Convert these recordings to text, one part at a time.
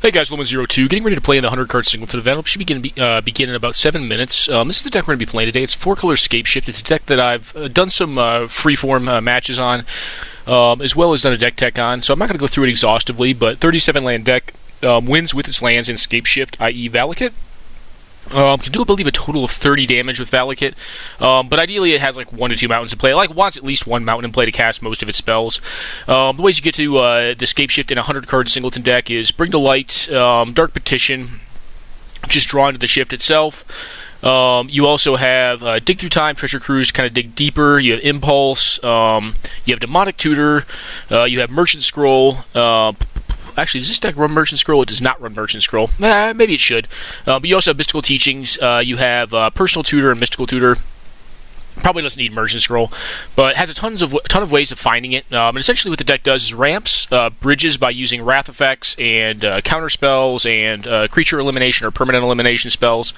Hey guys, Loman02, getting ready to play in the 100-card singleton event. It should begin in about 7 minutes. This is the deck we're going to be playing today. It's 4-color Scapeshift. It's a deck that I've done some freeform matches on, as well as done a deck tech on, so I'm not going to go through it exhaustively, but 37-land deck wins with its lands in Scapeshift, i.e. Valakut. Can do, I believe, a total of 30 damage with Valakut, but ideally it has like 1 to 2 mountains in play. It wants at least 1 mountain in play to cast most of its spells. The ways you get to the Scapeshift in a 100-card singleton deck is Bring to Light, Dark Petition, just draw into the shift itself. You also have Dig Through Time, Treasure Cruise to kind of dig deeper. You have Impulse, you have Demonic Tutor, you have Merchant Scroll. Actually, does this deck run Merchant Scroll? It does not run Merchant Scroll. Maybe it should. But you also have Mystical Teachings. You have Personal Tutor and Mystical Tutor. Probably doesn't need Merchant Scroll, but has a ton of ways of finding it. And essentially what the deck does is ramps bridges by using Wrath effects and counter spells and creature elimination or permanent elimination spells.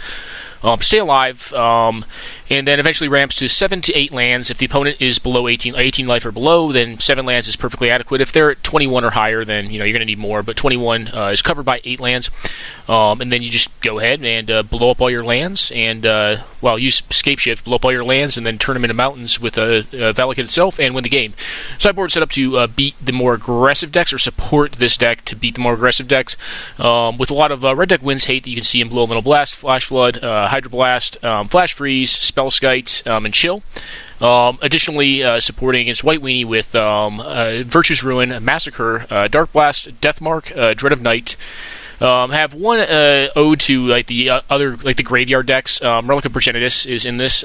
Stay alive, and then eventually ramps to 7 to 8 lands. If the opponent is below 18 life or below, then 7 lands is perfectly adequate. If they're at 21 or higher, then you're going to need more, but 21 is covered by 8 lands. And then you just go ahead and blow up all your lands, and use Scapeshift, blow up all your lands, and then turn them into mountains with Valakut itself, and win the game. Sideboard set up to beat the more aggressive decks, or support this deck to beat the more aggressive decks, with a lot of red deck wins hate that you can see in Blow Elemental Blast, Flash Flood, Hydroblast, Flash Freeze, Spellskite, and Chill. Additionally, supporting against White Weenie with Virtue's Ruin, Massacre, Dark Blast, Deathmark, Dread of Night. Have one ode to the graveyard decks. Relic of Progenitus is in this.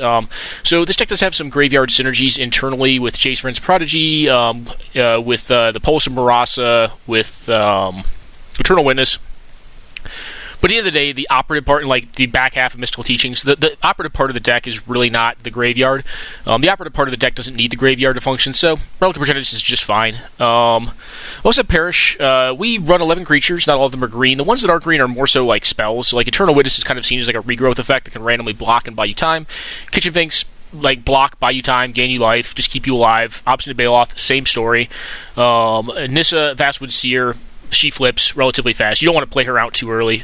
So this deck does have some graveyard synergies internally with Jace Prodigy, with the Pulse of Marasa, with Eternal Witness. But at the end of the day, the operative part, like the back half of Mystical Teachings, the operative part of the deck is really not the graveyard. The operative part of the deck doesn't need the graveyard to function, so Relic of Progenitus is just fine. Also, Perish, we run 11 creatures, not all of them are green. The ones that are green are more so like spells. So, like Eternal Witness is kind of seen as like a regrowth effect that can randomly block and buy you time. Kitchen Finks, like block, buy you time, gain you life, just keep you alive. Obstinate Baloth, same story. Nissa, Vastwood Seer, she flips relatively fast. You don't want to play her out too early.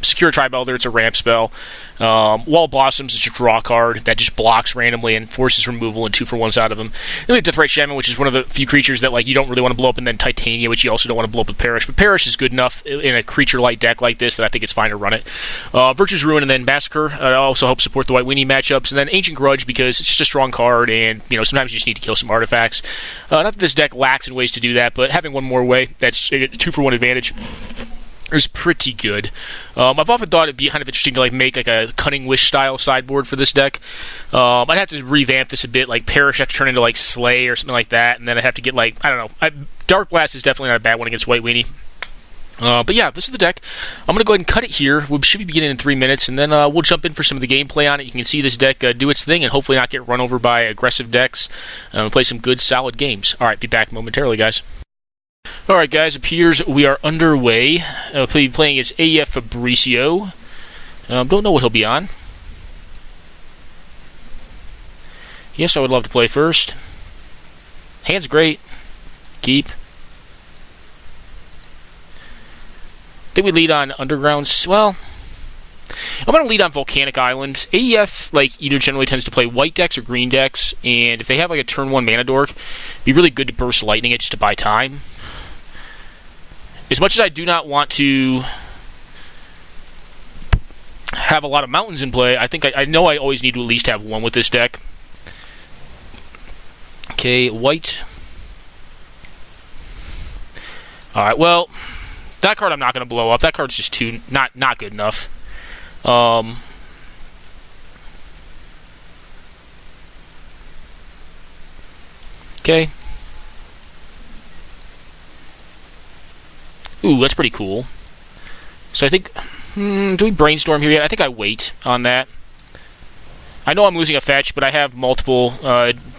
Secure Tribe Elder, it's a ramp spell. Wall Blossoms is a draw card that just blocks randomly and forces removal and 2-for-1s out of them. Then we have Deathrite Shaman, which is one of the few creatures that you don't really want to blow up, and then Titania, which you also don't want to blow up with Perish. But Perish is good enough in a creature-light deck like this that I think it's fine to run it. Virtue's Ruin and then Massacre also help support the White Weenie matchups. And then Ancient Grudge, because it's just a strong card, and sometimes you just need to kill some artifacts. Not that this deck lacks in ways to do that, but having one more way, that's a 2-for-1 advantage, is pretty good. I've often thought it'd be kind of interesting to make a Cunning Wish style sideboard for this deck. I'd have to revamp this a bit, like Perish have to turn into Slay or something like that, and then I'd have to get I don't know. Dark Blast is definitely not a bad one against White Weenie. But yeah, this is the deck. I'm going to go ahead and cut it here. We should be beginning in 3 minutes, and then we'll jump in for some of the gameplay on it. You can see this deck do its thing and hopefully not get run over by aggressive decks and play some good, solid games. Alright, be back momentarily, guys. Alright, guys, appears we are underway. Playing against AEF Fabricio. Don't know what he'll be on. Yes, I would love to play first. Hand's great. Keep. I think we lead on Underground. Well, I'm going to lead on Volcanic Island. AEF either generally tends to play white decks or green decks, and if they have a turn 1 mana dork, it'd be really good to burst lightning it just to buy time. As much as I do not want to have a lot of mountains in play, I think I know I always need to at least have one with this deck. Okay, white. Alright, well, that card I'm not going to blow up. That card's just too not good enough. Okay. Ooh, that's pretty cool. So I think, do we brainstorm here yet? I think I wait on that. I know I'm losing a fetch, but I have multiple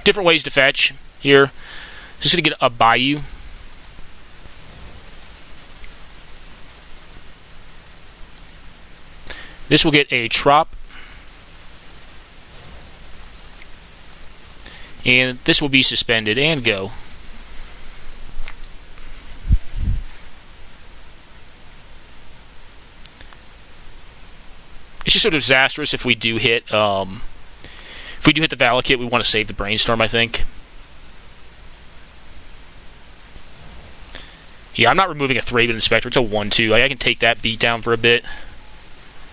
different ways to fetch here. Just going to get a Bayou. This will get a Trop. And this will be suspended and go. It's just so disastrous if we do hit the Valakut. We want to save the Brainstorm, I think. Yeah, I'm not removing a Thraben Inspector. It's a 1-2. I can take that beat down for a bit.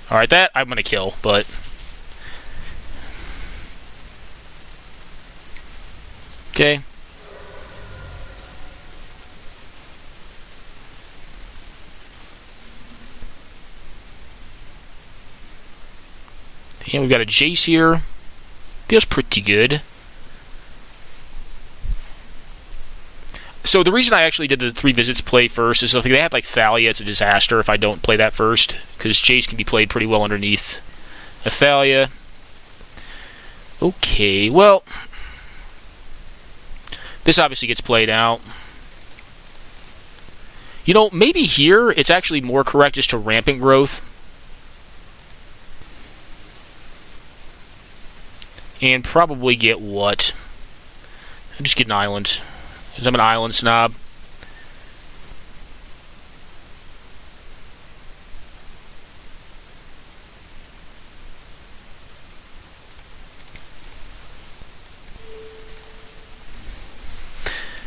Alright, that I'm going to kill, but... Okay. And we've got a Jace here. Feels pretty good. So the reason I actually did the 3 visits play first is if they have like Thalia, it's a disaster if I don't play that first, because Jace can be played pretty well underneath a Thalia. Okay, well, this obviously gets played out. You know, maybe here it's actually more correct just to rampant growth. And probably get what? I'll just get an island. Because I'm an island snob.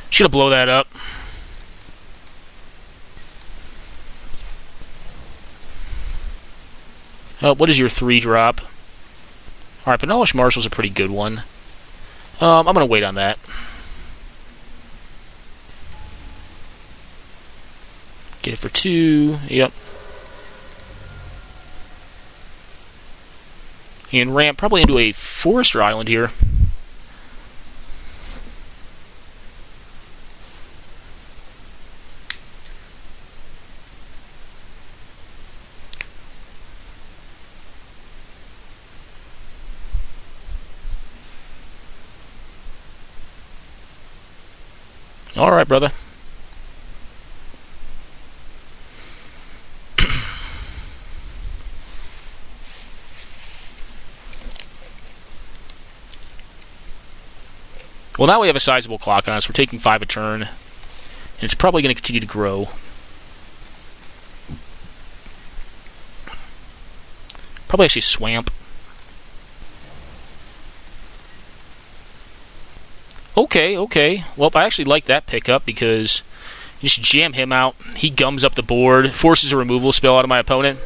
Just gonna blow that up. What is your 3-drop? Alright, Benalish Marshal's a pretty good one. I'm going to wait on that. Get it for 2. Yep. And ramp probably into a Forester Island here. All right, brother. Well, now we have a sizable clock on us. We're taking 5 a turn. And it's probably going to continue to grow. Probably actually Swamp. Okay. Well, I actually like that pickup because you just jam him out. He gums up the board, forces a removal spell out of my opponent,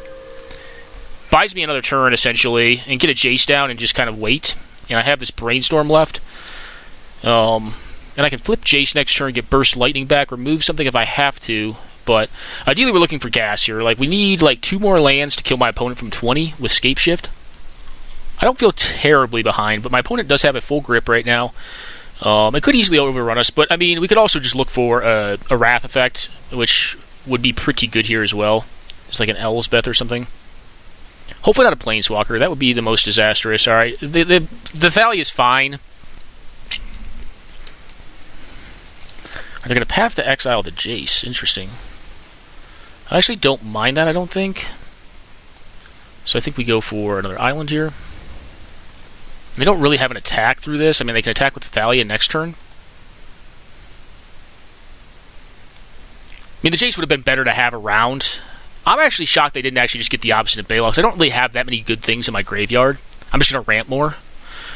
buys me another turn, essentially, and get a Jace down and just kind of wait. And I have this Brainstorm left. And I can flip Jace next turn, get Burst Lightning back, remove something if I have to. But ideally, we're looking for gas here. Like, we need, 2 more lands to kill my opponent from 20 with Scapeshift. I don't feel terribly behind, but my opponent does have a full grip right now. It could easily overrun us, but I mean, we could also just look for a Wrath effect, which would be pretty good here as well. Just like an Elsbeth or something. Hopefully not a Planeswalker. That would be the most disastrous. Alright, the Thalia is fine. They're going to have to exile the Jace. Interesting. I actually don't mind that, I don't think. So I think we go for another island here. They don't really have an attack through this. I mean, they can attack with the Thalia next turn. I mean, the Jace would have been better to have around. I'm actually shocked they didn't actually just get the opposite of Balog. I don't really have that many good things in my graveyard. I'm just going to ramp more.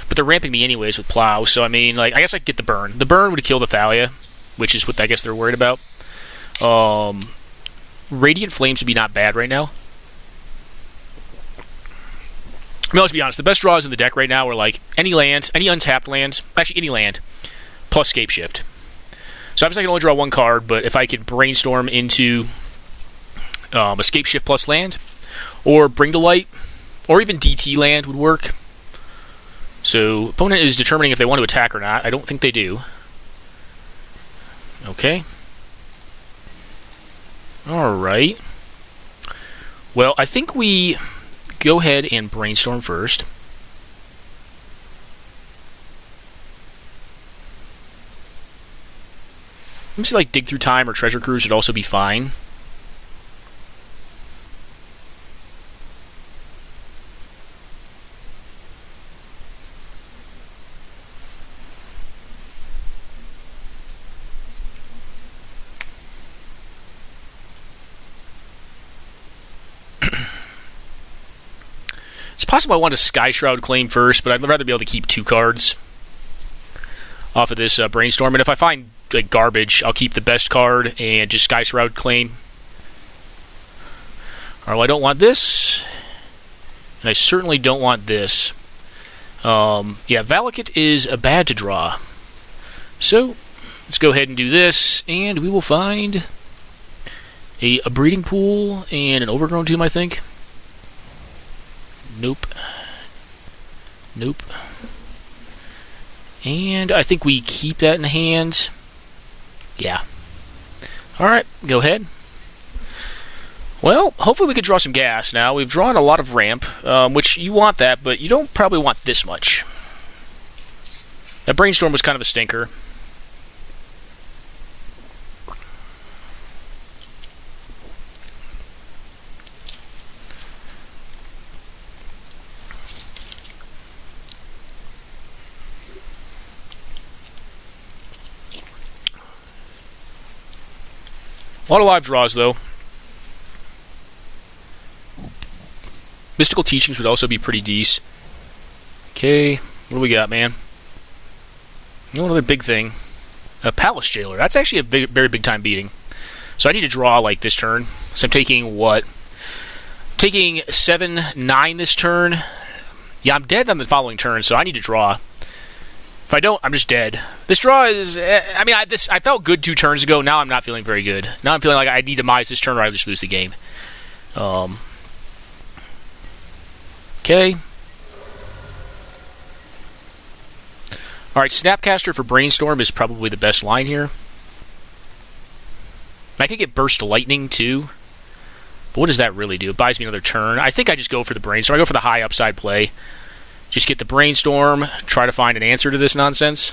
But they're ramping me anyways with Plow. So, I mean, I guess I could get the burn. The burn would kill the Thalia, which is what I guess they're worried about. Radiant Flames would be not bad right now. I mean, let's be honest, the best draws in the deck right now are any land, any untapped land, actually any land, plus Scapeshift. So obviously I can only draw 1 card, but if I could Brainstorm into a Scapeshift plus land, or Bring to Light, or even DT land would work. So opponent is determining if they want to attack or not. I don't think they do. Okay. Alright. Well, I think we go ahead and Brainstorm first. Let me see, Dig Through Time or Treasure Cruise would also be fine. It's possible I want a Sky Shroud claim first, but I'd rather be able to keep 2 cards off of this Brainstorm. And if I find like garbage, I'll keep the best card and just Sky Shroud claim. Alright, well, I don't want this. And I certainly don't want this. Yeah, Valakut is bad to draw. So, let's go ahead and do this, and we will find a breeding pool and an overgrown tomb, I think. Nope. Nope. And I think we keep that in hand. Yeah. Alright, go ahead. Well, hopefully we can draw some gas now. We've drawn a lot of ramp, which you want that, but you don't probably want this much. That Brainstorm was kind of a stinker. A lot of live draws, though. Mystical Teachings would also be pretty decent. Okay, what do we got, man? Another big thing. A Palace Jailer. That's actually a very big time beating. So I need to draw like this turn. So I'm taking what? Taking 7-9 this turn. Yeah, I'm dead on the following turn, so I need to draw. If I don't, I'm just dead. This draw is... I mean, I felt good 2 turns ago. Now I'm not feeling very good. Now I'm feeling like I need to demise this turn or I just lose the game. Okay. Alright, Snapcaster for Brainstorm is probably the best line here. I could get Burst Lightning, too. But what does that really do? It buys me another turn. I think I just go for the Brainstorm. I go for the high upside play. Just get the Brainstorm, try to find an answer to this nonsense.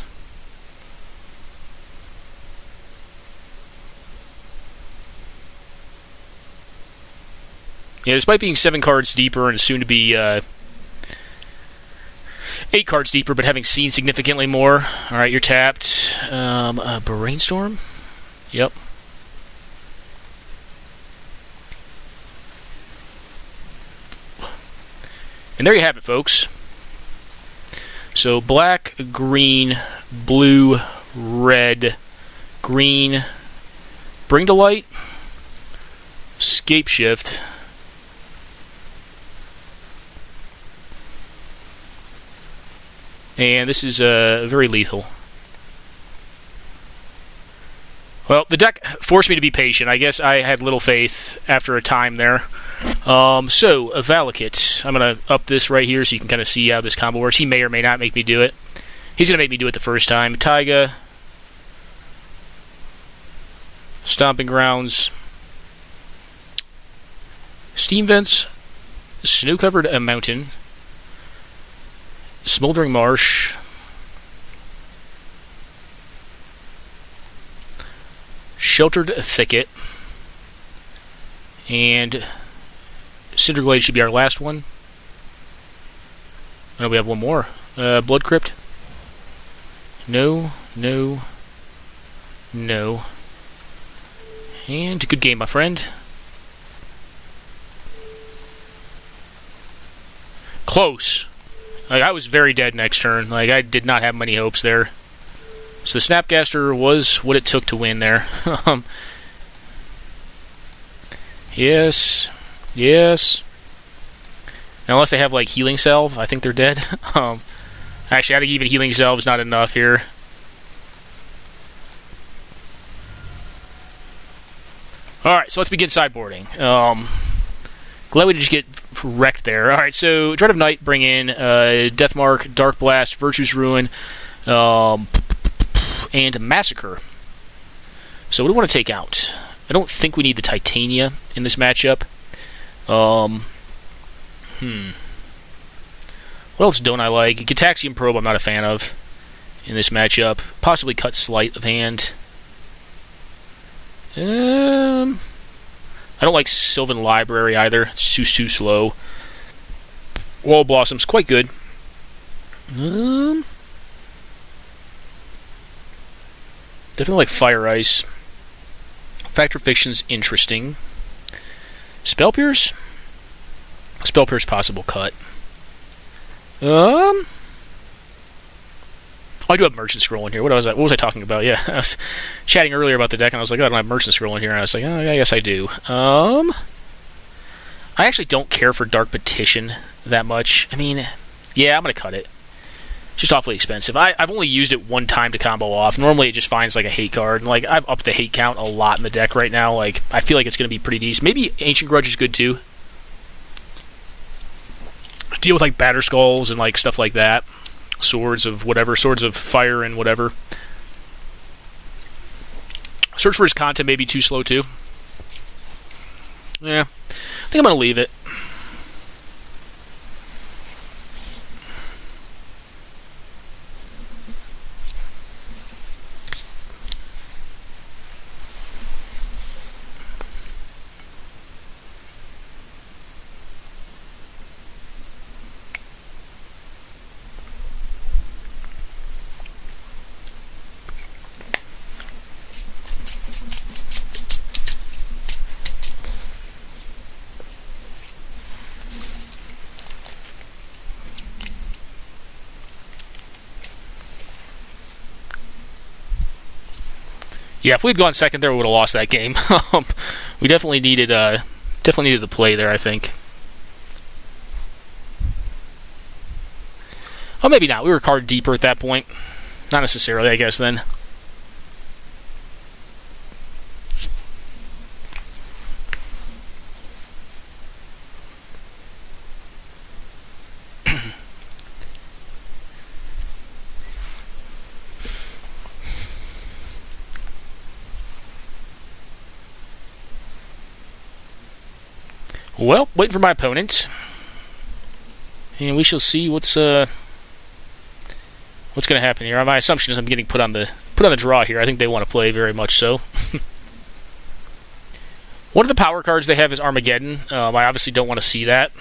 Yeah, despite being 7 cards deeper and soon to be 8 cards deeper, but having seen significantly more. Alright, you're tapped. Brainstorm? Yep. And there you have it, folks. So, black, green, blue, red, green, Bring to Light, Scapeshift, and this is very lethal. Well, the deck forced me to be patient. I guess I had little faith after a time there. So, a Valakut. I'm going to up this right here so you can kind of see how this combo works. He may or may not make me do it. He's going to make me do it the first time. Taiga. Stomping Grounds. Steam Vents. Snow-covered mountain. Smoldering Marsh. Sheltered Thicket. And Cinderglade should be our last one. Oh, we have one more. Blood Crypt. No, no, no. And good game, my friend. Close. Like, I was very dead next turn. Like, I did not have many hopes there. So the Snapcaster was what it took to win there. Yes. Yes. Now, unless they have, like, Healing Salve, I think they're dead. Actually, I think even Healing Salve is not enough here. Alright, so let's begin sideboarding. Glad we didn't just get wrecked there. Alright, so Dread of Night, bring in Deathmark, Dark Blast, Virtue's Ruin, and Massacre. So what do we want to take out? I don't think we need the Titania in this matchup. What else don't I like? Gitaxian Probe I'm not a fan of in this matchup. Possibly Cut Sleight of Hand. I don't like Sylvan Library either. It's too slow. Wall Blossom's quite good. Definitely like Fire Ice. Factor Fiction's interesting. Spell Pierce? Spell Pierce possible cut. I do have Merchant Scroll in here. What was I talking about? Yeah, I was chatting earlier about the deck, and I was like, oh, I don't have Merchant Scroll in here. And I was like, oh, yeah, yes, I do. I actually don't care for Dark Petition that much. I mean, yeah, I'm going to cut it. Just awfully expensive. I've only used it one time to combo off. Normally, it just finds like a hate card. And, like, I've upped the hate count a lot in the deck right now. Like, I feel like it's going to be pretty decent. Maybe Ancient Grudge is good, too. Deal with, like, Batter Skulls and, like, stuff like that. Swords of whatever. Swords of Fire and whatever. Search for his content may be too slow, too. Yeah. I think I'm going to leave it. Yeah, if we'd gone second there, we would have lost that game. We definitely needed the play there, I think. Oh, maybe not. We were card deeper at that point. Not necessarily, I guess, then. Well, waiting for my opponent, and we shall see what's going to happen here. My assumption is I'm getting put on the draw here. I think they want to play very much so. One of the power cards they have is Armageddon. I obviously don't want to see that.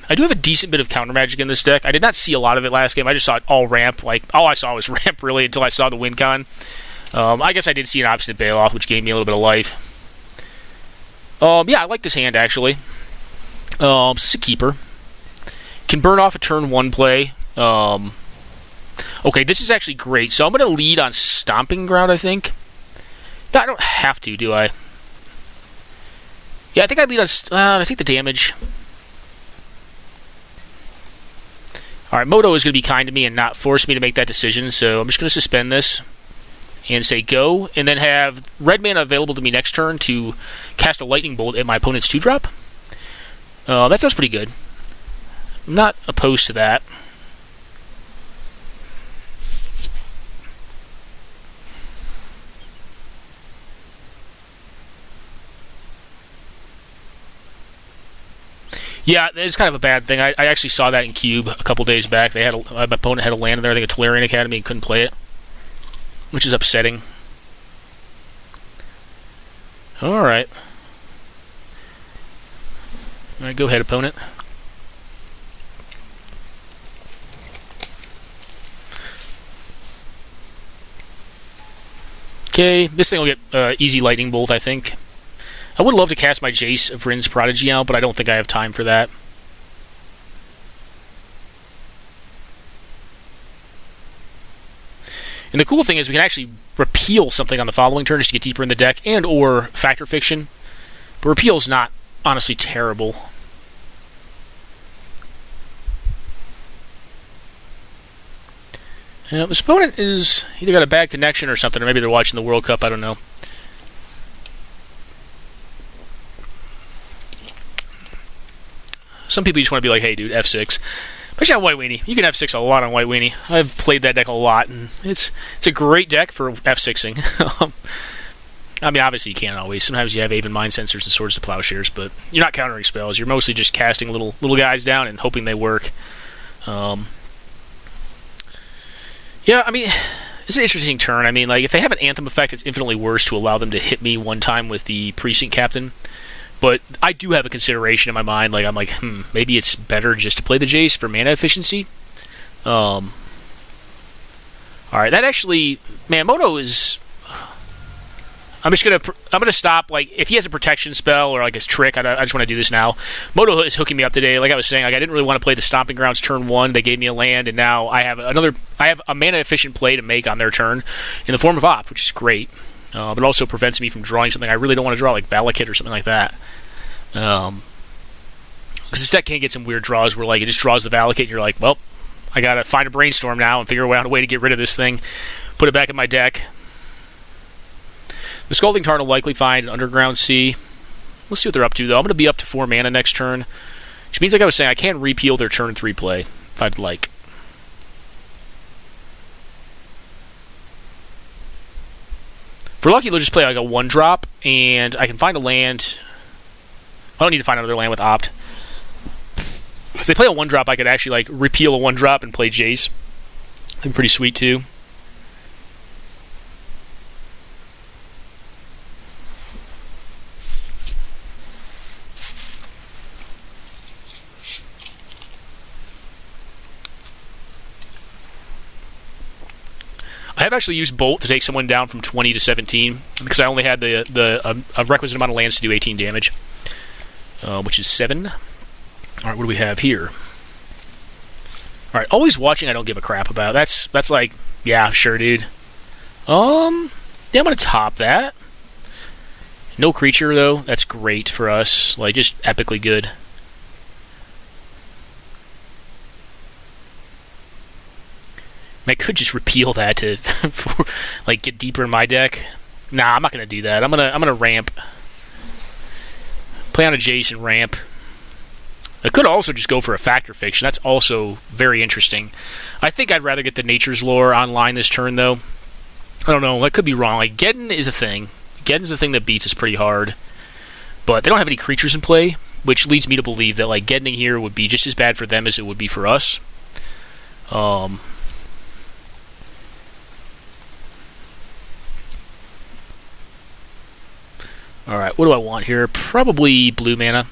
I do have a decent bit of counter magic in this deck. I did not see a lot of it last game. I just saw it all ramp. Like, all I saw was ramp really until I saw the win con. I guess I did see an Obstinate Bailoff, which gave me a little bit of life. Yeah, I like this hand actually. This is a keeper. Can burn off a turn 1 play. Okay, this is actually great. So I'm going to lead on Stomping Ground, I think. No, I don't have to, do I? Yeah, I think I lead on... I take the damage. Alright, Moto is going to be kind to me and not force me to make that decision, so I'm just going to suspend this and say go, and then have red mana available to me next turn to cast a Lightning Bolt at my opponent's 2-drop. That feels pretty good. I'm not opposed to that. Yeah, it's kind of a bad thing. I actually saw that in Cube a couple days back. My opponent had a land in there, I think a Tolarian Academy, and couldn't play it, which is upsetting. Alright. Alright, go ahead, opponent. Okay, this thing will get easy Lightning Bolt, I think. I would love to cast my Jace of Rin's Prodigy out, but I don't think I have time for that. And the cool thing is we can actually repeal something on the following turn just to get deeper in the deck, and or Factor Fiction. But repeal is not honestly terrible. This opponent is either got a bad connection or something, or maybe they're watching the World Cup, I don't know. Some people just want to be like, hey dude, F6. Especially on White Weenie. You can F6 a lot on White Weenie. I've played that deck a lot, and it's a great deck for F6ing. I mean, obviously you can't always. Sometimes you have Aven Mind Sensors and Swords to Plowshares, but you're not countering spells. You're mostly just casting little guys down and hoping they work. Yeah, I mean, it's an interesting turn. I mean, like, if they have an Anthem effect, it's infinitely worse to allow them to hit me one time with the Precinct Captain. But I do have a consideration in my mind. Like, I'm like, maybe it's better just to play the Jace for mana efficiency. Alright, that actually... Man, Moto is... I'm gonna stop. Like, if he has a protection spell or like his trick, I just want to do this now. Moto is hooking me up today. Like I was saying, like I didn't really want to play the Stomping Grounds turn 1. They gave me a land, and now I have a mana efficient play to make on their turn in the form of Opt, which is great. But it also prevents me from drawing something I really don't want to draw, like Valakut or something like that. Because this deck can get some weird draws where like it just draws the Valakut, and you're like, well, I gotta find a brainstorm now and figure out a way to get rid of this thing, put it back in my deck. The Scalding Tarn will likely find an Underground Sea. We'll see what they're up to, though. I'm going to be up to 4 mana next turn, which means, like I was saying, I can repeal their turn 3 play if I'd like. If we're lucky, they'll just play like a 1-drop, and I can find a land. I don't need to find another land with Opt. If they play a 1-drop, I could actually like repeal a 1-drop and play Jace. That'd be pretty sweet, too. I have actually used Bolt to take someone down from 20 to 17 because I only had the requisite amount of lands to do 18 damage, which is 7. All right, what do we have here? All right, always watching. I don't give a crap about. That's like, yeah, sure, dude. Yeah, I'm gonna top that. No creature though. That's great for us. Like, just epically good. I could just repeal that to like get deeper in my deck. Nah, I'm not gonna do that. I'm gonna ramp. Play on a Jace and ramp. I could also just go for a Factor Fiction. That's also very interesting. I think I'd rather get the Nature's Lore online this turn, though. I don't know. I could be wrong. Like, Geddon is a thing. Geddon's a thing that beats us pretty hard. But they don't have any creatures in play, which leads me to believe that like Geddoning here would be just as bad for them as it would be for us. Alright, what do I want here? Probably blue mana.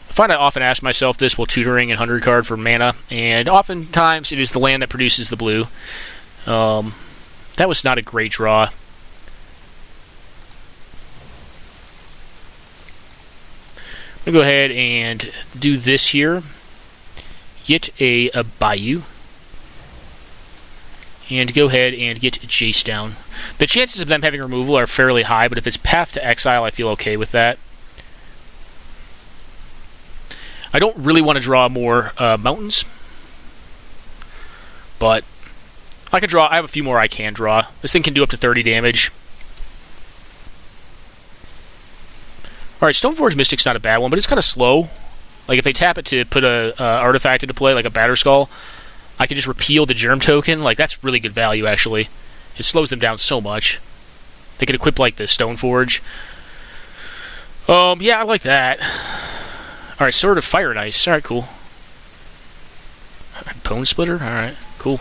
I find I often ask myself this while tutoring in 100 card for mana, and oftentimes it is the land that produces the blue. That was not a great draw. I'm going to go ahead and do this here. Get a Bayou. And go ahead and get Jace down. The chances of them having removal are fairly high, but if it's Path to Exile, I feel okay with that. I don't really want to draw more mountains, but I have a few more I can draw. This thing can do up to 30 damage. Alright, Stoneforge Mystic's not a bad one, but it's kind of slow. Like, if they tap it to put a artifact into play, like a Batterskull, I can just repeal the Germ token. Like, that's really good value, actually. It slows them down so much. They could equip, like, the Stoneforge. Yeah, I like that. Alright, Sword of Fire and Ice. Alright, cool. Bone Splitter? Alright, cool.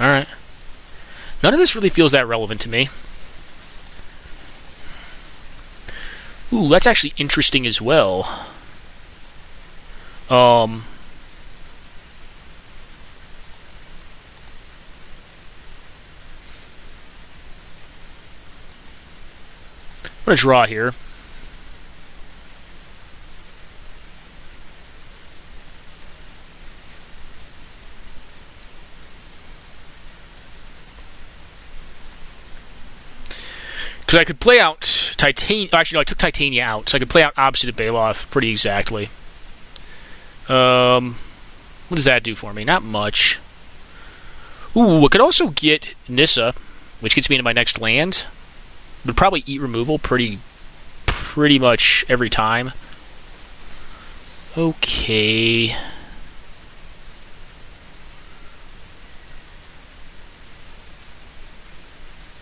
Alright. None of this really feels that relevant to me. Ooh, that's actually interesting as well. I'm going to draw here. Because I could play out Titania. Actually, no, I took Titania out, so I could play out Obstinate Baloth pretty exactly. What does that do for me? Not much. Ooh, I could also get Nissa, which gets me into my next land. Would probably eat removal pretty much every time. Okay.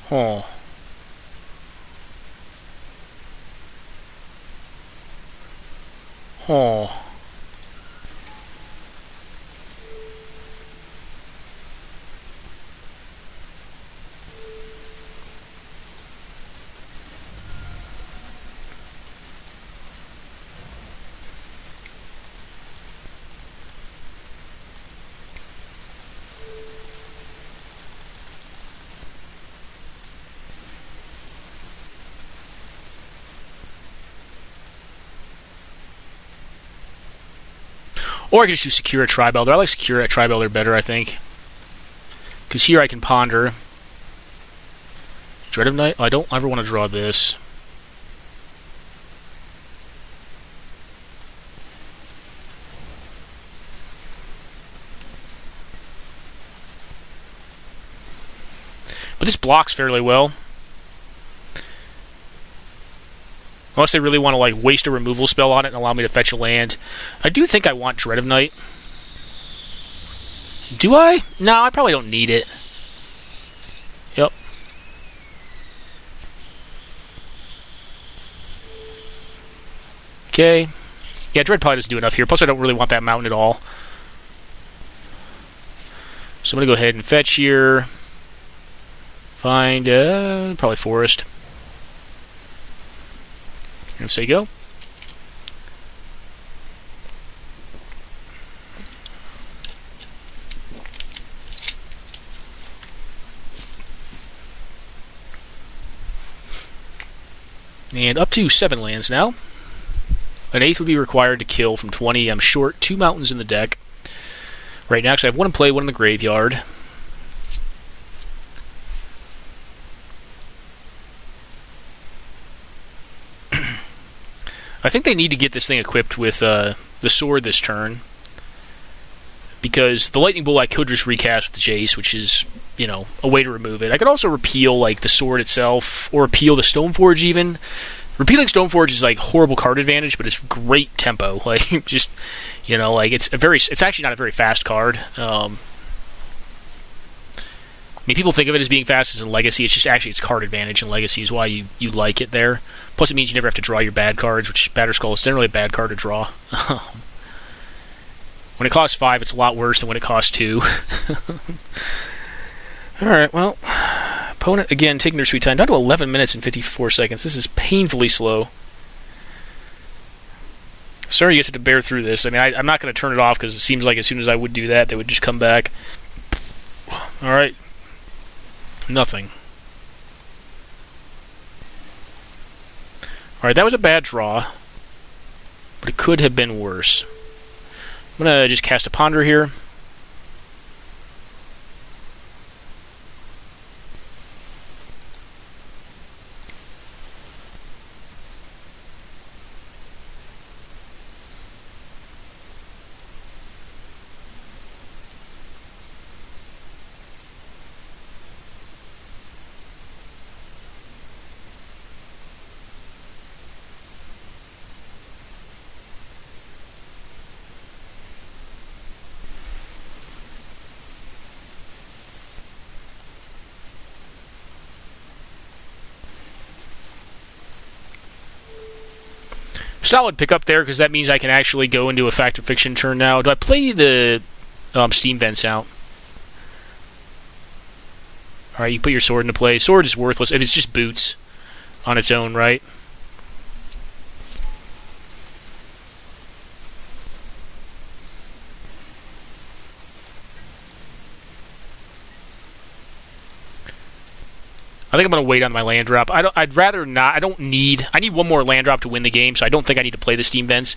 Huh. Huh. Or I could just do Secure at Tribe Elder. I like Secure at Tribe Elder better, I think. Because here I can ponder. Dread of Night? Oh, I don't ever want to draw this. But this blocks fairly well. Unless they really want to like waste a removal spell on it and allow me to fetch a land. I do think I want Dread of Night. Do I? No, I probably don't need it. Yep. Okay. Yeah, Dread probably doesn't do enough here. Plus, I don't really want that mountain at all. So I'm going to go ahead and fetch here. Find, probably Forest. And say go. And up to 7 lands now. An 8th would be required to kill from 20. I'm short 2 mountains in the deck. Right now, because I have 1 in play, 1 in the graveyard. I think they need to get this thing equipped with the sword this turn. Because the Lightning Bolt I could just recast with the Jace, which is, you know, a way to remove it. I could also repeal, like, the sword itself, or repeal the Stoneforge even. Repealing Stoneforge is, like, horrible card advantage, but it's great tempo. Like, just, you know, like, it's actually not a very fast card. I mean, people think of it as being fast as in Legacy. It's just actually its card advantage in Legacy is why you like it there. Plus, it means you never have to draw your bad cards, which Batterskull is generally a bad card to draw. When it costs 5, it's a lot worse than when it costs 2. Alright, well, opponent, again, taking their sweet time. Down to 11 minutes and 54 seconds. This is painfully slow. Sorry you guys had to bear through this. I mean, I'm not going to turn it off because it seems like as soon as I would do that, they would just come back. Alright. Nothing. Alright, that was a bad draw. But it could have been worse. I'm going to just cast a Ponder here. Solid pickup there, because that means I can actually go into a Fact or Fiction turn now. Do I play the Steam Vents out? Alright, you put your sword into play. Sword is worthless, and it's just boots on its own, right? I think I'm going to wait on my land drop. I'd rather not. I need 1 more land drop to win the game, so I don't think I need to play the Steam Vents.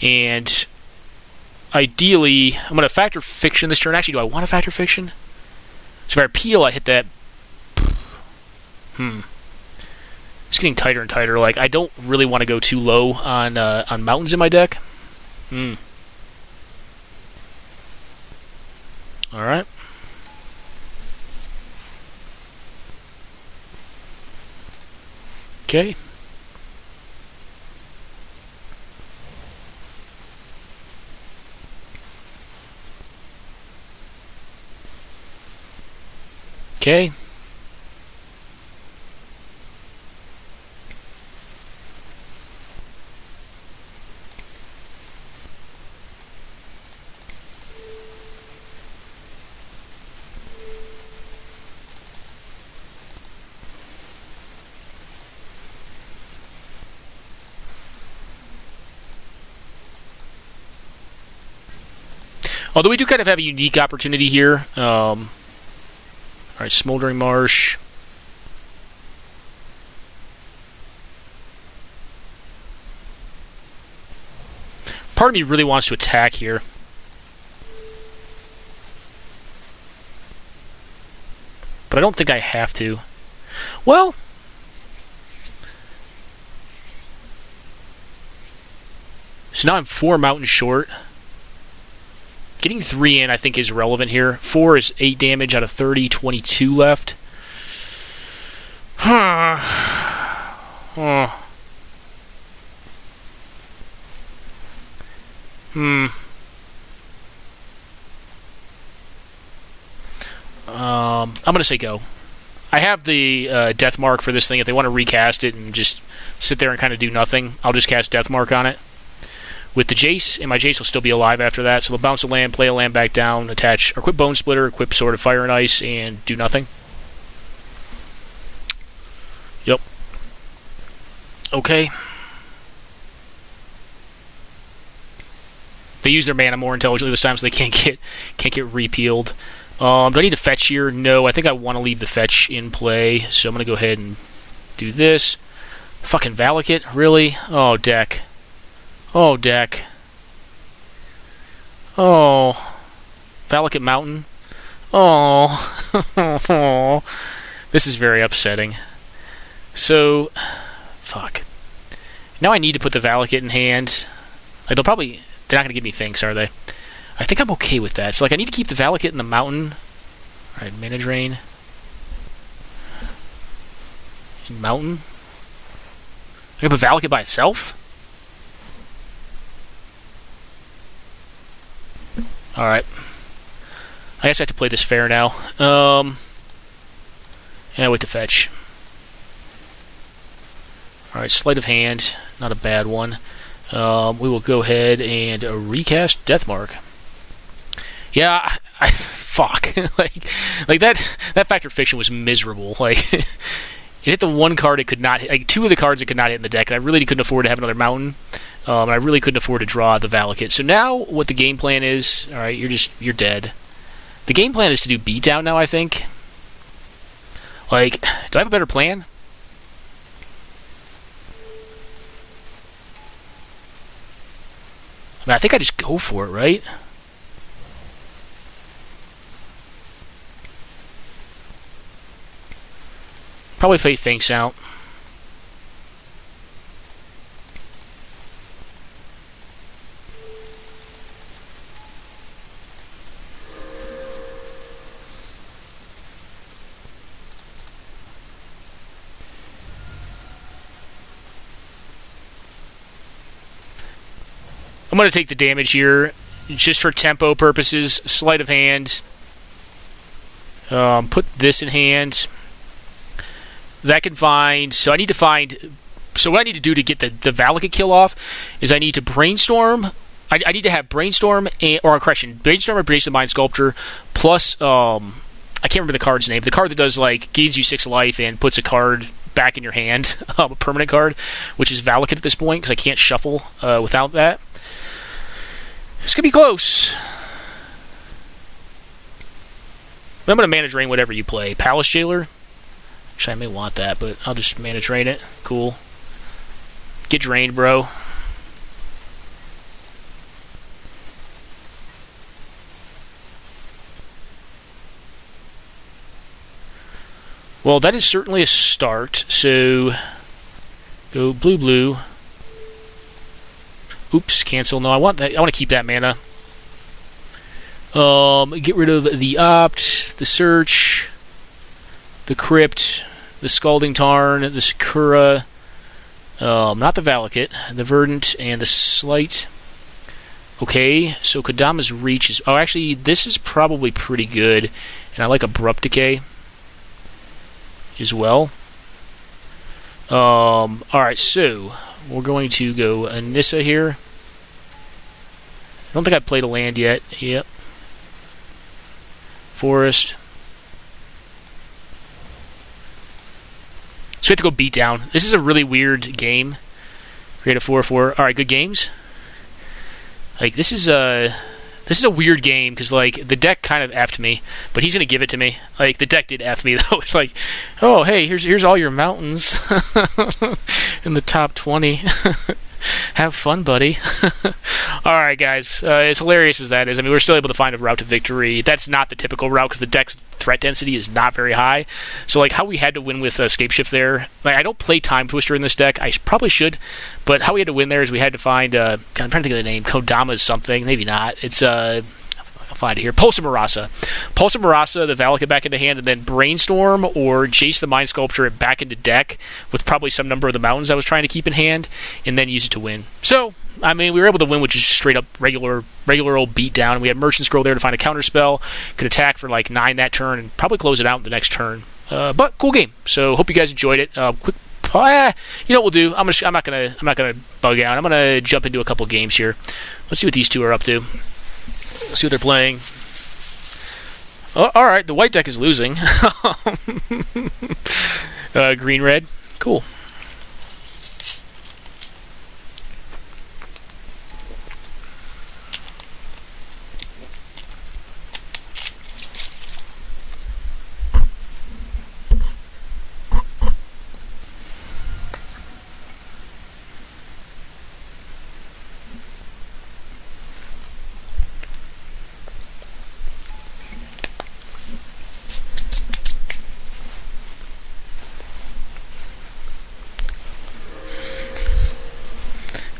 And ideally, I'm going to Fact or Fiction this turn. Actually, do I want to Fact or Fiction? So if I repeal, I hit that. It's getting tighter and tighter. Like, I don't really want to go too low on mountains in my deck. Alright. Okay. Okay. Although we do kind of have a unique opportunity here. Alright, Smoldering Marsh. Part of me really wants to attack here. but I don't think I have to. Well, so now I'm 4 mountains short. Getting 3 in, I think, is relevant here. 4 is 8 damage out of 30, 22 left. I'm going to say go. I have the Death Mark for this thing. If they want to recast it and just sit there and kind of do nothing, I'll just cast Death Mark on it. With the Jace, and my Jace will still be alive after that, so they'll bounce a land, play a land back down, attach, or equip Bone Splitter, equip Sword of Fire and Ice, and do nothing. Yep. Okay. They use their mana more intelligently this time, so they can't get repealed. Do I need to fetch here? No, I think I want to leave the fetch in play, so I'm going to go ahead and do this. Fucking Valakut? Really? Oh, deck. Oh, deck. Oh. Valakut Mountain. Oh. This is very upsetting. So, fuck. Now I need to put the Valakut in hand. Like, they're not going to give me Finks, are they? I think I'm okay with that. So, like, I need to keep the Valakut in the mountain. Alright, mana drain. Mountain. I can put Valakut by itself? Alright. I guess I have to play this fair now. Yeah, wait to fetch. Alright, sleight of hand. Not a bad one. We will go ahead and recast Deathmark. Yeah, fuck. like that Factor Fiction was miserable. Like, it hit the one card it could not hit. Like, 2 of the cards it could not hit in the deck, and I really couldn't afford to have another mountain. And I really couldn't afford to draw the Valakut. So now, what the game plan is, alright, you're dead. The game plan is to do beatdown now, I think. Like, do I have a better plan? I mean, I think I just go for it, right? Probably play Finks out. I'm going to take the damage here, just for tempo purposes. Sleight of hand. Put this in hand. That can find... So I need to find... So what I need to do to get the Valakut kill off is I need to brainstorm... I need to have brainstorm, or correction, brainstorm or Brace the Mind Sculpture, plus... I can't remember the card's name. The card that does, like, gives you 6 life and puts a card back in your hand. A permanent card, which is Valakut at this point, because I can't shuffle without that. It's going to be close. I'm going to mana drain whatever you play. Palace Jailer? Actually, I may want that, but I'll just mana drain it. Cool. Get drained, bro. Well, that is certainly a start. So, go blue, blue. Oops, cancel. No, I want that. I want to keep that mana. Get rid of the Opt, the Search, the Crypt, the Scalding Tarn, the Sakura, not the Valakut, the Verdant, and the Slight. Okay, so Kodama's Reach is... Oh, actually, this is probably pretty good, and I like Abrupt Decay as well. Alright, so we're going to go Anissa here. I don't think I've played a land yet. Yep. Forest. So we have to go beat down. This is a really weird game. Create a 4/4. Alright, good games. Like, this is a weird game, because, like, the deck kind of effed me, but he's going to give it to me. Like, the deck did F me, though. It's like, oh, hey, here's all your mountains in the top 20. Have fun, buddy. Alright, guys. As hilarious as that is, I mean, we're still able to find a route to victory. That's not the typical route because the deck's threat density is not very high. So, like, how we had to win with Scapeshift there, like, I don't play Time Twister in this deck. I probably should. But how we had to win there is we had to find, I'm trying to think of the name, Kodama's something. Maybe not. It's, I'll find it here. Pulse of Marasa. Pulse of Marasa, the Valakut back into hand, and then Brainstorm or Jace the Mind Sculptor it back into deck with probably some number of the mountains I was trying to keep in hand, and then use it to win. So, I mean, we were able to win with just straight up regular old beatdown. We had Merchant Scroll there to find a counter spell. Could attack for like 9 that turn and probably close it out in the next turn. But cool game. So hope you guys enjoyed it. Quick, you know what we'll do? I'm not gonna bug out. I'm gonna jump into a couple games here. Let's see what these two are up to. Let's see what they're playing. Oh, all right, the white deck is losing. Green red, cool.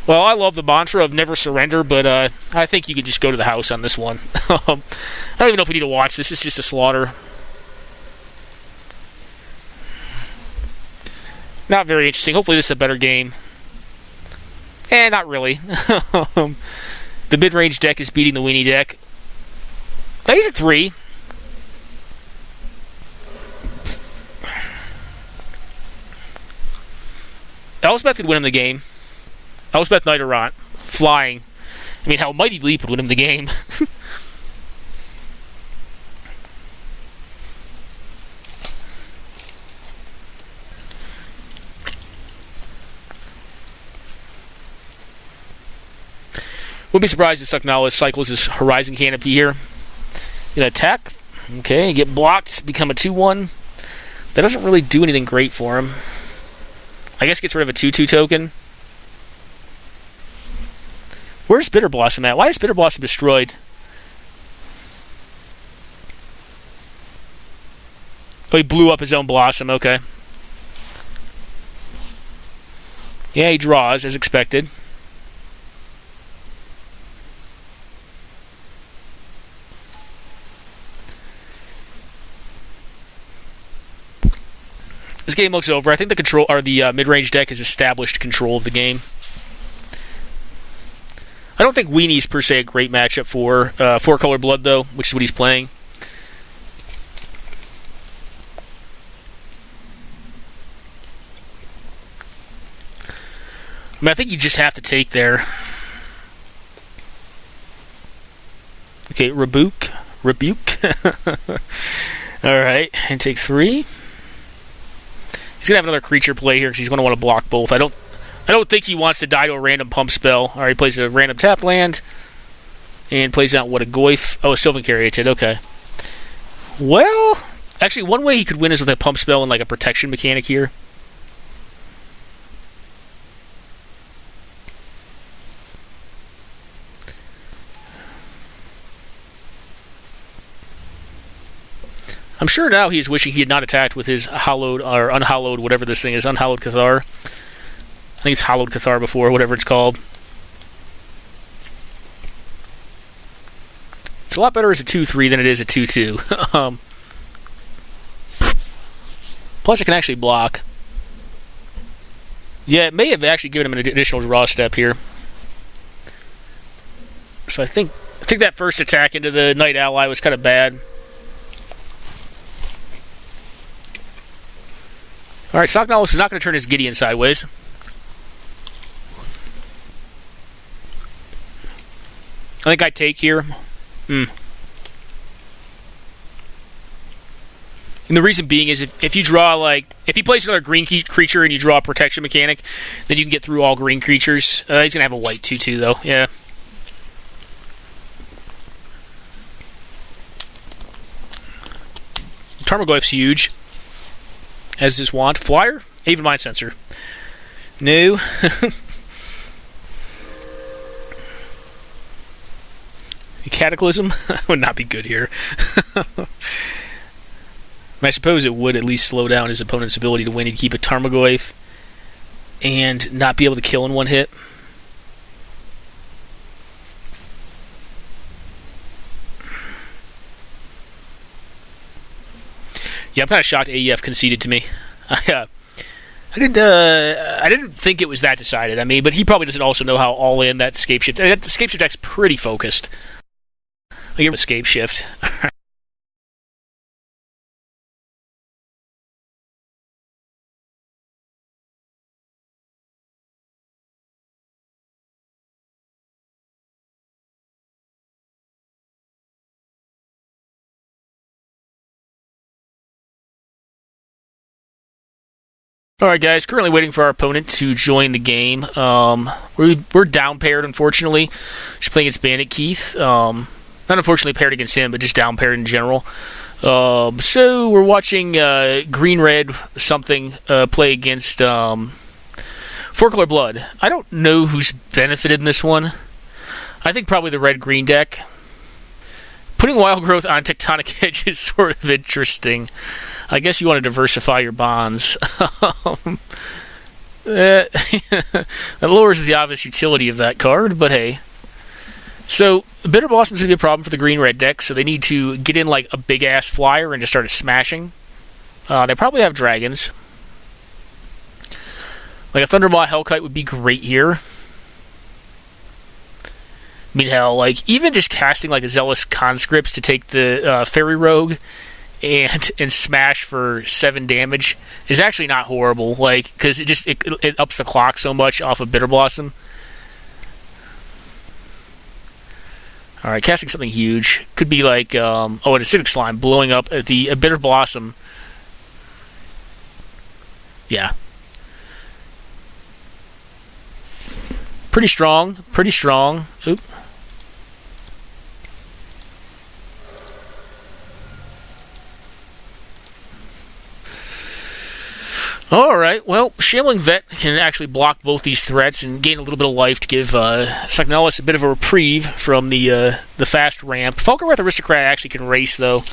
Well, I love the mantra of never surrender, but I think you could just go to the house on this one. I don't even know if we need to watch this. It's just a slaughter. Not very interesting. Hopefully this is a better game. Not really. The mid-range deck is beating the weenie deck. He's at 3. Elspeth could win him the game. Elspeth Knight Errant. Flying. I mean, how Mighty Leap would win him the game. Wouldn't be surprised if Sucknowledge cycles his Horizon Canopy here. Gonna attack. Okay, get blocked, become a 2-1. That doesn't really do anything great for him. I guess gets rid of a 2-2 token. Where's Bitter Blossom at? Why is Bitter Blossom destroyed? Oh, he blew up his own Blossom. Okay. Yeah, he draws, as expected. This game looks over. I think the mid-range deck has established control of the game. I don't think Weenie's per se a great matchup for 4-color Blood, though, which is what he's playing. I mean, I think you just have to take there. Okay, Rebuke. Alright, and take 3. He's going to have another creature play here because he's going to want to block both. I don't think he wants to die to a random pump spell. Alright, he plays a random tap land. And plays out, what, a Goyf? Oh, a Sylvan Caryatid, okay. Well, actually, one way he could win is with a pump spell and like a protection mechanic here. I'm sure now he's wishing he had not attacked with his hallowed or unhallowed, whatever this thing is, unhallowed Cathar. I think it's hallowed Cathar before, whatever it's called. It's a lot better as a 2-3 than it is a 2-2. Plus, it can actually block. Yeah, it may have actually given him an additional draw step here. So I think that first attack into the Knight Ally was kind of bad. Alright, Socknollis is not going to turn his Gideon sideways. I think I take here. And the reason being is if you draw, like, if he plays another green creature and you draw a protection mechanic, then you can get through all green creatures. He's going to have a white 2-2, though. Yeah. Tarmogoyf's huge. As is want. Flyer? Even Mind Sensor. No. Cataclysm would not be good here. I suppose it would at least slow down his opponent's ability to win. He'd keep a Tarmogoyf and not be able to kill in one hit. Yeah, I'm kind of shocked AEF conceded to me. I didn't think it was that decided. I mean, but he probably doesn't also know how all in that Scapeshift. The Scapeshift deck's pretty focused. I give him a Scapeshift. Alright guys, currently waiting for our opponent to join the game. We're down paired, unfortunately. Just playing against Bandit Keith. Not unfortunately paired against him, but just down paired in general. So we're watching Green-Red something play against Four-Color Blood. I don't know who's benefited in this one. I think probably the Red-Green deck. Putting Wild Growth on Tectonic Edge is sort of interesting. I guess you want to diversify your bonds. That lowers the obvious utility of that card, but hey. So, Bitter Blossom's going to be a problem for the green-red deck, so they need to get in like a big-ass flyer and just start smashing. They probably have dragons. Like a Thundermaw Hellkite would be great here. I mean, hell, like, even just casting like a Zealous Conscripts to take the Fairy Rogue and smash for 7 damage is actually not horrible, like, because it ups the clock so much off of Bitter Blossom. Alright, casting something huge. Could be like, an Acidic Slime blowing up at the Bitter Blossom. Yeah. Pretty strong, pretty strong. Oop. Alright, well, Shambling Vet can actually block both these threats and gain a little bit of life to give Psychonauts a bit of a reprieve from the fast ramp. Falconwrath Aristocrat actually can race, though.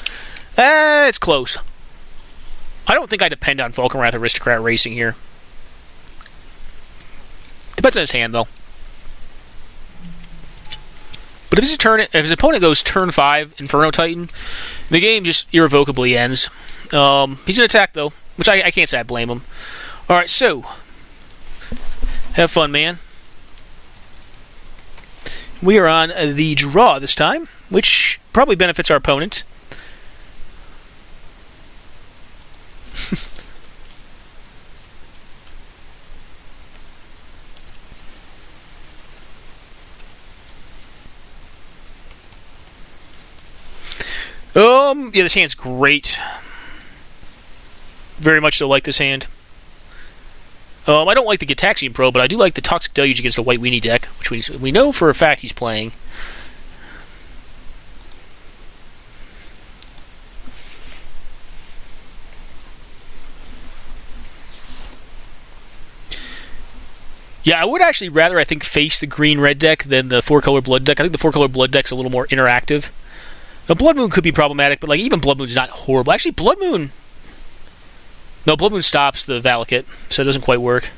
It's close. I don't think I depend on Falconwrath Aristocrat racing here. Depends on his hand, though. But if his opponent goes turn 5 Inferno Titan, the game just irrevocably ends. He's going to attack, though. Which I can't say I blame him. Alright, so. Have fun, man. We are on the draw this time, which probably benefits our opponent. Yeah, this hand's great. Very much so like this hand. I don't like the Gitaxian Pro, but I do like the Toxic Deluge against the White Weenie deck, which we know for a fact he's playing. Yeah, I would actually rather, I think, face the green-red deck than the 4-color blood deck. I think the 4-color blood deck's a little more interactive. Now, Blood Moon could be problematic, but like even Blood Moon's not horrible. Actually, Blood Moon... No, Blood Moon stops the Valakut, so it doesn't quite work.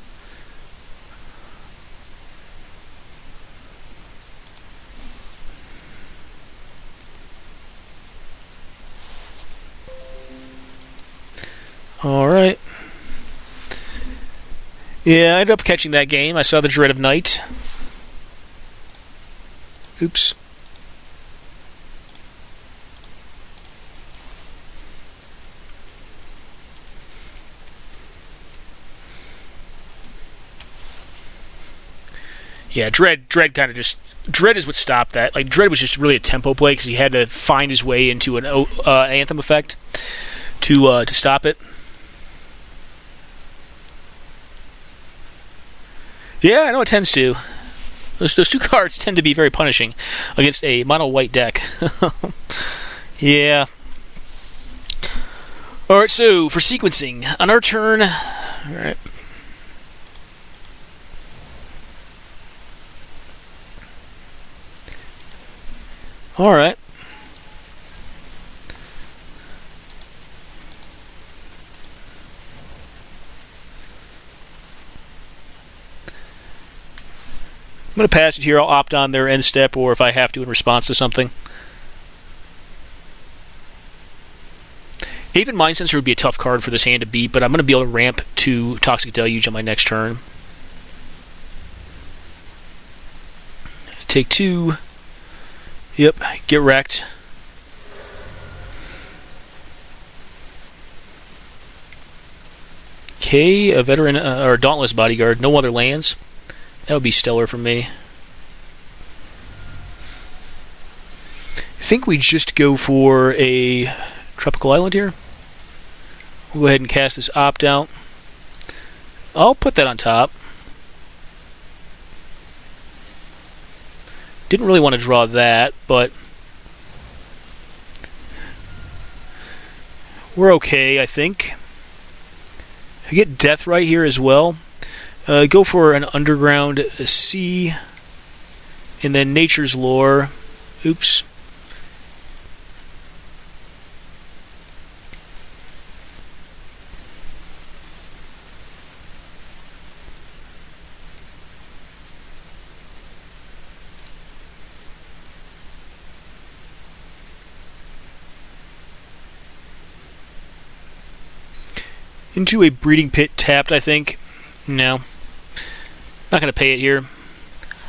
Alright. Yeah, I ended up catching that game. I saw the Dread of Night. Oops. Yeah, Dread kind of just... Dread is what stopped that. Like, Dread was just really a tempo play because he had to find his way into an Anthem effect to stop it. Yeah, I know it tends to. Those two cards tend to be very punishing against a mono-white deck. Yeah. Alright, so, for sequencing, on our turn... Alright. Alright. I'm going to pass it here. I'll opt on their end step, or if I have to in response to something. Aven Mind Sensor would be a tough card for this hand to beat, but I'm going to be able to ramp to Toxic Deluge on my next turn. Take 2. Yep, get wrecked. Okay, a veteran or Dauntless Bodyguard. No other lands. That would be stellar for me. I think we just go for a Tropical Island here. We'll go ahead and cast this opt out. I'll put that on top. Didn't really want to draw that, but we're okay, I think. I get Death right here as well. Go for an Underground Sea, and then Nature's Lore. Oops. Into a Breeding Pit tapped, I think. No. Not going to pay it here.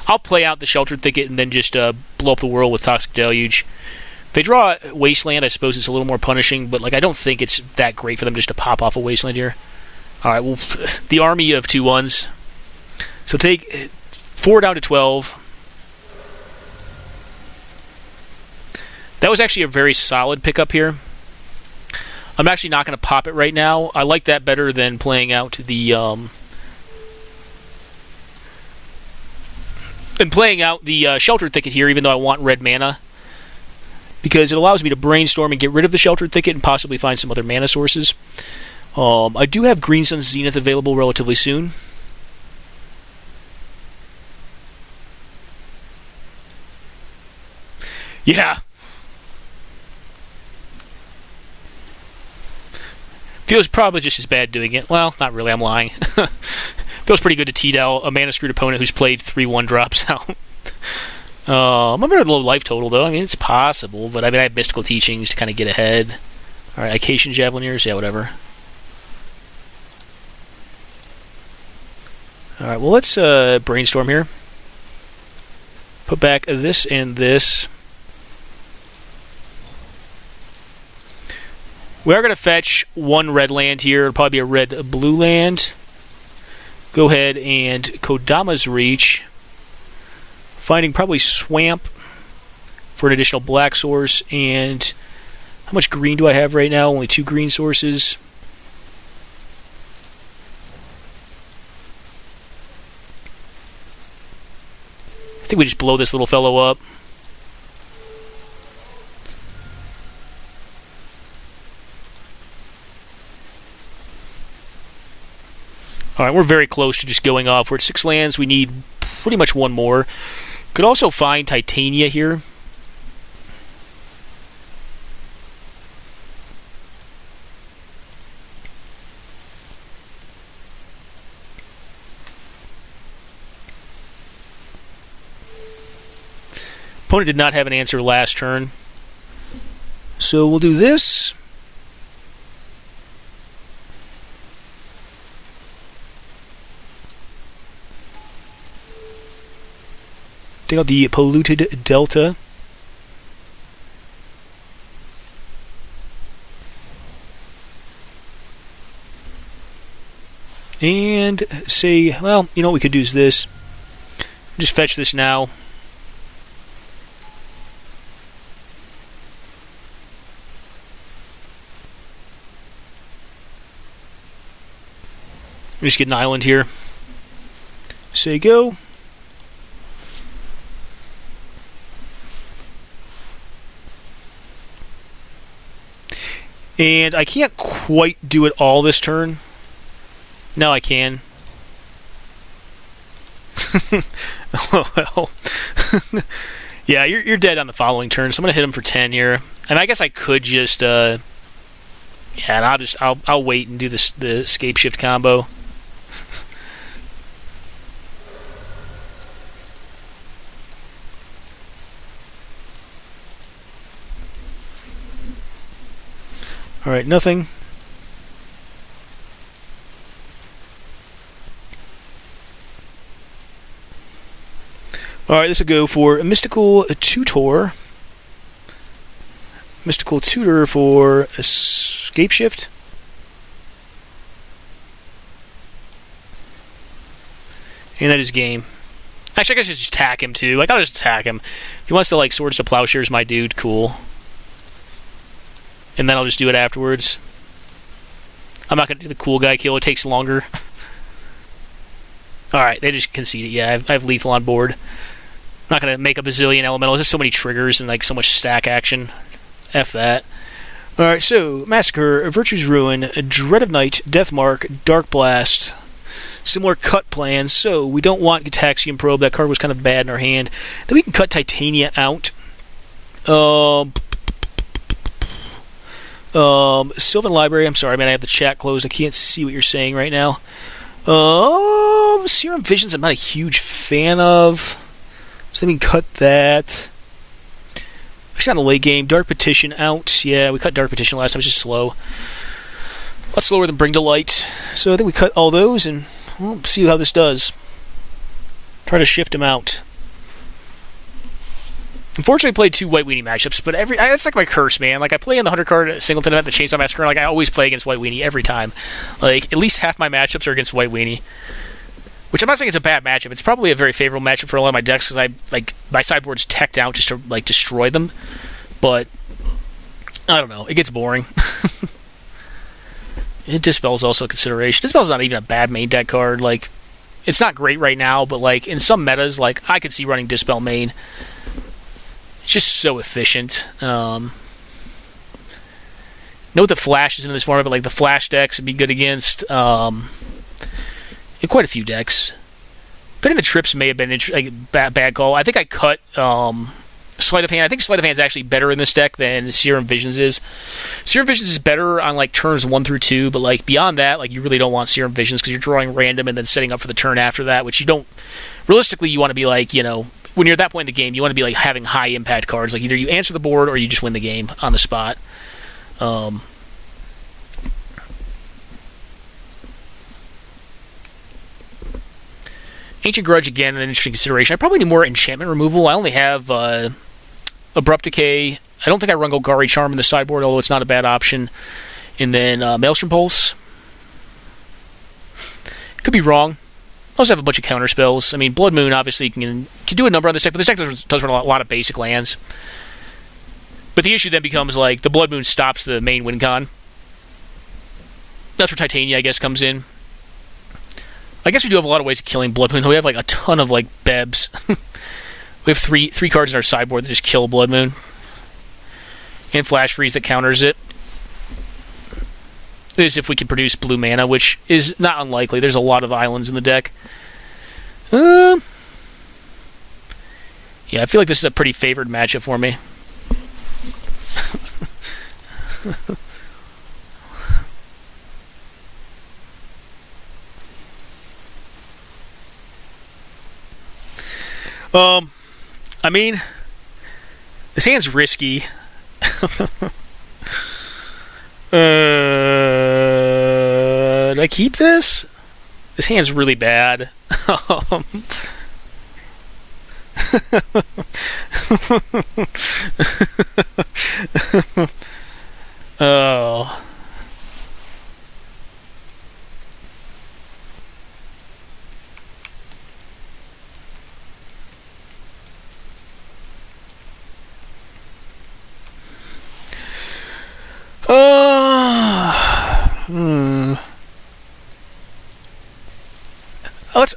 I'll play out the Sheltered Thicket and then just blow up the world with Toxic Deluge. If they draw a Wasteland, I suppose it's a little more punishing, but like I don't think it's that great for them just to pop off a Wasteland here. Alright, well, the army of 2/1s. So take 4 down to 12. That was actually a very solid pickup here. I'm actually not going to pop it right now. I like that better than playing out the Sheltered Thicket here, even though I want red mana, because it allows me to brainstorm and get rid of the Sheltered Thicket and possibly find some other mana sources. I do have Green Sun's Zenith available relatively soon. Yeah. Feels probably just as bad doing it. Well, not really, I'm lying. Feels pretty good to T-Del a mana-screwed opponent who's played 3 1-drops out. I'm a very low life total, though. I mean, it's possible, but I mean, I have Mystical Teachings to kind of get ahead. Alright, Acacian Javelineers, yeah, whatever. Alright, well, let's brainstorm here. Put back this and this. We are going to fetch 1 red land here. It'll probably be a red-blue land. Go ahead and Kodama's Reach. Finding probably Swamp for an additional black source. And how much green do I have right now? Only 2 green sources. I think we just blow this little fellow up. Alright, we're very close to just going off. We're at 6 lands. We need pretty much 1 more. Could also find Titania here. Opponent did not have an answer last turn. So we'll do this. Take out the Polluted Delta. And say, well, you know what we could do is this. Just fetch this now. Just get an island here. Say go. And I can't quite do it all this turn. No, I can. Oh, well. Yeah, you're dead on the following turn, so I'm gonna hit him for 10 here. And I guess I could just yeah, and I'll wait and do the Scapeshift combo. Alright, nothing. Alright, this will go for a Mystical Tutor. Mystical Tutor for a Scapeshift. And that is game. Actually, I guess I should just attack him too. Like, I'll just attack him. If he wants to, like, Swords to Plowshares my dude, cool. And then I'll just do it afterwards. I'm not going to do the cool guy kill. It takes longer. Alright, they just conceded. Yeah, I have lethal on board. I'm not going to make a bazillion elementals. There's so many triggers and like so much stack action. F that. Alright, so Massacre, Virtue's Ruin, Dread of Night, Deathmark, Dark Blast. Similar cut plans. So we don't want Gitaxian Probe. That card was kind of bad in our hand. Then we can cut Titania out. Sylvan Library. I'm sorry, man. I have the chat closed. I can't see what you're saying right now. Serum Visions. I'm not a huge fan of. So then we can cut that. Actually, on the late game, Dark Petition out. Yeah, we cut Dark Petition last time. It was just slow. A lot slower than Bring to Light. So I think we cut all those and we'll see how this does. Try to shift him out. Unfortunately, I played 2 White Weenie matchups, but that's like my curse, man. Like, I play in the 100-card singleton event, the Chainsaw Massacre, like, I always play against White Weenie every time. Like, at least half my matchups are against White Weenie. Which I'm not saying it's a bad matchup. It's probably a very favorable matchup for a lot of my decks, because my sideboard's teched out just to, like, destroy them. But, I don't know. It gets boring. Dispel's also a consideration. Dispel's not even a bad main deck card. Like, it's not great right now, but, like, in some metas, like, I could see running Dispel main. It's just so efficient. Note that Flash is into this format, but like the Flash decks would be good against in quite a few decks. Cutting the Trips may have been a bad call. I think I cut Sleight of Hand. I think Sleight of Hand is actually better in this deck than Serum Visions is. Serum Visions is better on like turns 1 through 2, but like beyond that, like you really don't want Serum Visions because you're drawing random and then setting up for the turn after that, which you don't. Realistically, you want to be like, you know. When you're at that point in the game, you want to be like having high impact cards. Like either you answer the board or you just win the game on the spot. Ancient Grudge, again, an interesting consideration. I probably need more enchantment removal. I only have Abrupt Decay. I don't think I run Golgari Charm in the sideboard, although it's not a bad option. And then Maelstrom Pulse. Could be wrong. I also have a bunch of counter spells. I mean, Blood Moon obviously can do a number on this deck, but this deck does run a lot of basic lands. But the issue then becomes, like, the Blood Moon stops the main win con. That's where Titania, I guess, comes in. I guess we do have a lot of ways of killing Blood Moon, though we have, like, a ton of, like, Bebs. We have three cards in our sideboard that just kill Blood Moon. And Flash Freeze that counters it. Is if we can produce blue mana, which is not unlikely. There's a lot of islands in the deck. Yeah, I feel like this is a pretty favored matchup for me. I mean, this hand's risky. Do I keep this? This hand's really bad. Oh.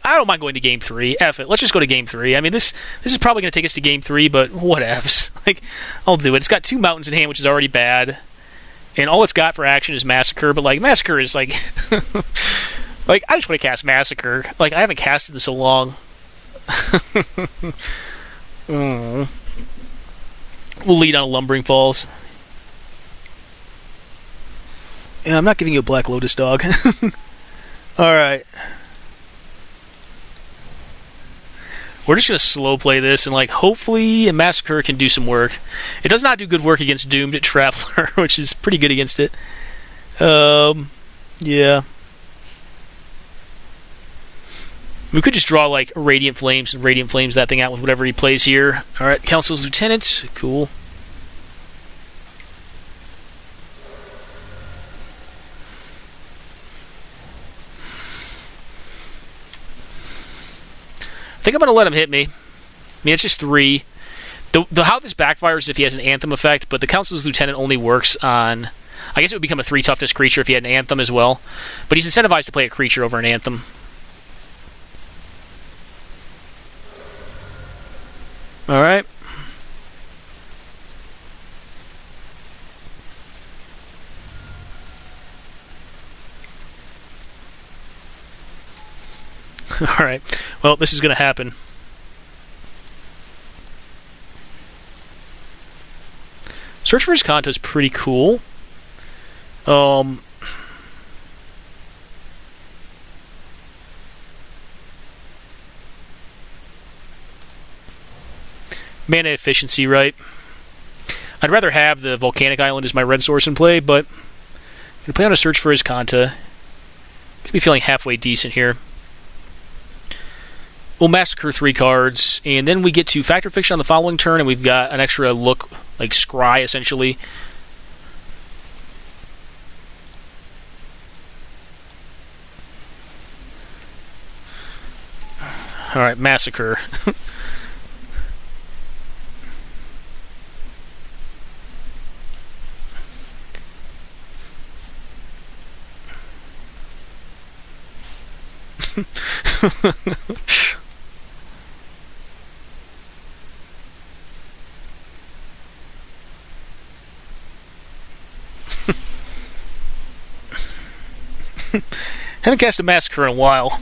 I don't mind going to game 3. F it. Let's just go to game 3. I mean, this is probably going to take us to game 3, but whatevs. Like, I'll do it. It's got 2 mountains in hand, which is already bad. And all it's got for action is Massacre, but, like, Massacre is, like... like, I just want to cast Massacre. Like, I haven't casted in so long. We'll lead on a Lumbering Falls. Yeah, I'm not giving you a Black Lotus, dog. Alright. We're just going to slow play this, and like hopefully a Massacre can do some work. It does not do good work against Doomed Traveler, which is pretty good against it. Yeah. We could just draw like Radiant Flames and Radiant Flames that thing out with whatever he plays here. Alright, Council's Lieutenant. Cool. I think I'm going to let him hit me. I mean, it's just 3. How this backfires is if he has an Anthem effect, but the Council's Lieutenant only works on... I guess it would become a 3 toughness creature if he had an Anthem as well. But he's incentivized to play a creature over an Anthem. Alright. Alright. Well, this is going to happen. Search for Visconta is pretty cool. Mana efficiency, right? I'd rather have the Volcanic Island as my red source in play, but I'm going to play on a Search for Visconta. Could be feeling halfway decent here. We'll Massacre 3 cards, and then we get to Fact or Fiction on the following turn, and we've got an extra look, like Scry, essentially. Alright, Massacre. Haven't cast a Massacre in a while.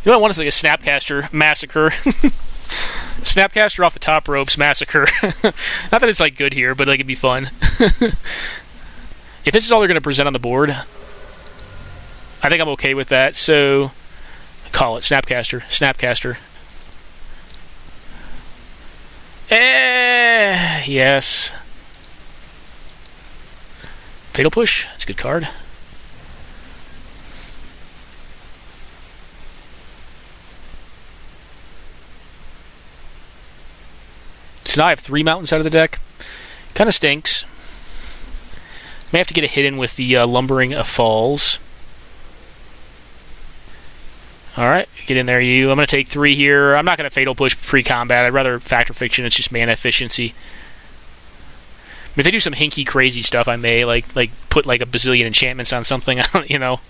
You know what I want is like a Snapcaster Massacre. Snapcaster off the top ropes Massacre. Not that it's like good here, but like it'd be fun. If this is all they're going to present on the board, I think I'm okay with that. So call it Snapcaster. Snapcaster. Yes. Fatal Push. That's a good card. So now I have 3 mountains out of the deck. Kind of stinks. May have to get a hit in with the Lumbering Falls. Alright, get in there, you. I'm going to take 3 here. I'm not going to Fatal Push pre-combat. I'd rather Fact or Fiction. It's just mana efficiency. If they do some hinky, crazy stuff, I may like put like a bazillion enchantments on something. You know.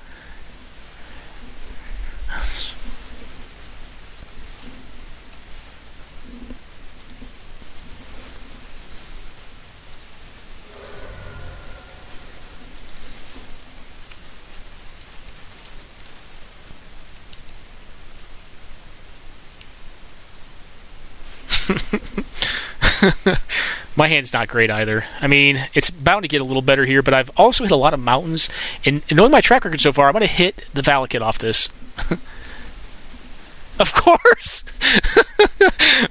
My hand's not great either. I mean, it's bound to get a little better here, but I've also hit a lot of mountains. And knowing my track record so far, I'm going to hit the Valakut off this. Of course!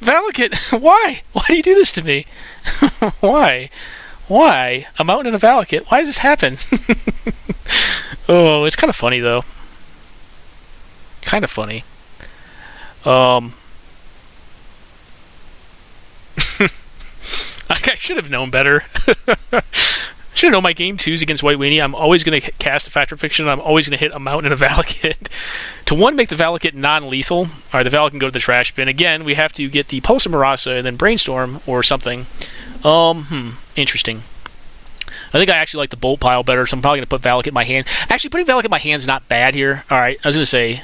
Valakut, why? Why do you do this to me? Why? Why? A mountain and a Valakut? Why does this happen? Oh, it's kind of funny, though. Kind of funny. I should have known better. Should have known my game 2s against White Weenie. I'm always going to cast a Fact or Fiction, and I'm always going to hit a mountain and a Valakut. To one, make the Valakut non-lethal. Alright, the Valakut can go to the trash bin. Again, we have to get the Pulse of Marasa and then Brainstorm or something. Interesting. I think I actually like the Bolt Pile better, so I'm probably going to put Valakut in my hand. Actually, putting Valakut in my hand is not bad here. Alright, I was going to say,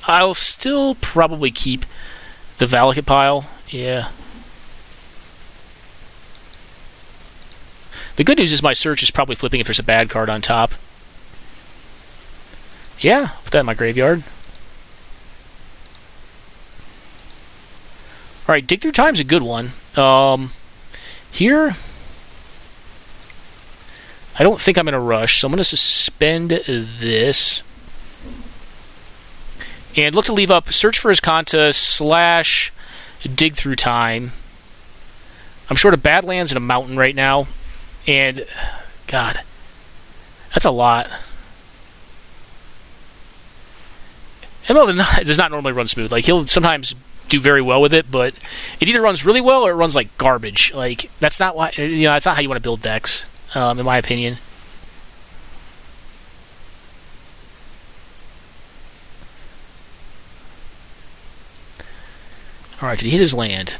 I'll still probably keep the Valakut pile. Yeah. The good news is my search is probably flipping if there's a bad card on top. Yeah, put that in my graveyard. Alright, Dig Through Time's a good one. Here, I don't think I'm in a rush, so I'm going to suspend this. And look to leave up Search for Azcanta / Dig Through Time. I'm short of Badlands and a mountain right now. And, God, that's a lot. ML does not normally run smooth. Like, he'll sometimes do very well with it, but it either runs really well or it runs like garbage. Like, that's not why, that's not how you want to build decks, in my opinion. Alright, did he hit his land?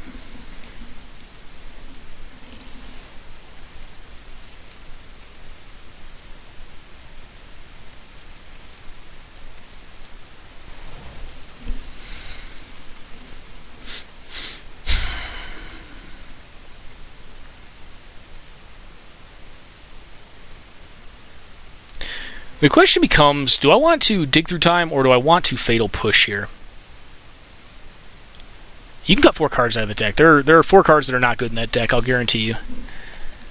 The question becomes, do I want to Dig Through Time or do I want to Fatal Push here? You can cut 4 cards out of the deck. There are 4 cards that are not good in that deck, I'll guarantee you.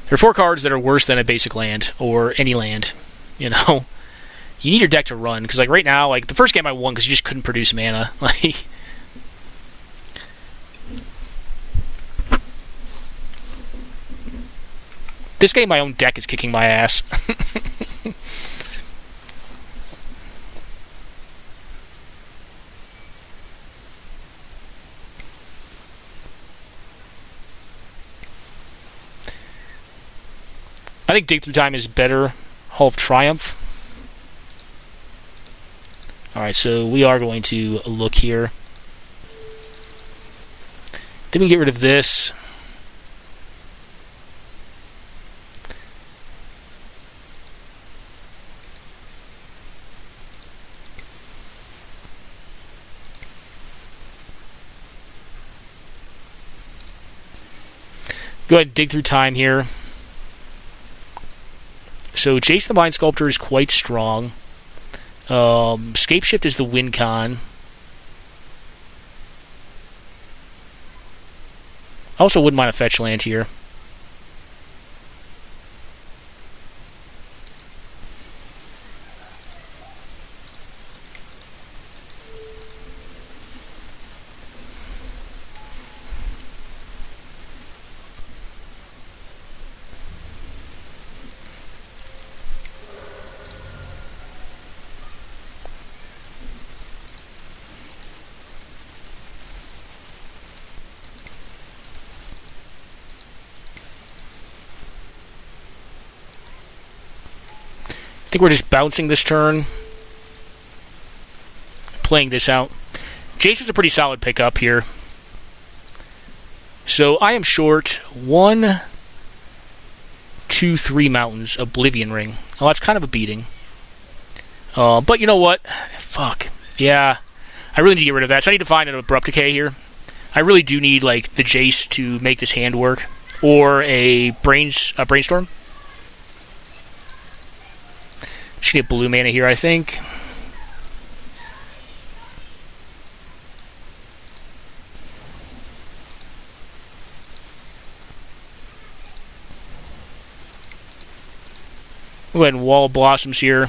There are 4 cards that are worse than a basic land, or any land, You need your deck to run, because like right now, like the first game I won because you just couldn't produce mana. Like, this game my own deck is kicking my ass. I think Dig Through Time is better. Hall of Triumph. Alright, so we are going to look here. Then we can get rid of this. Go ahead and Dig Through Time here. So Jace the Mind Sculptor is quite strong. Scapeshift is the win con. I also wouldn't mind a fetch land here. I think we're just bouncing this turn. Playing this out. Jace was a pretty solid pickup here. So I am short 1, 2, 3 mountains. Oblivion Ring. Oh, that's kind of a beating. But you know what? Fuck. Yeah. I really need to get rid of that. So I need to find an Abrupt Decay here. I really do need like the Jace to make this hand work. Or a Brainstorm. Should get blue mana here, I think. We'll go ahead and Wall of Blossoms here.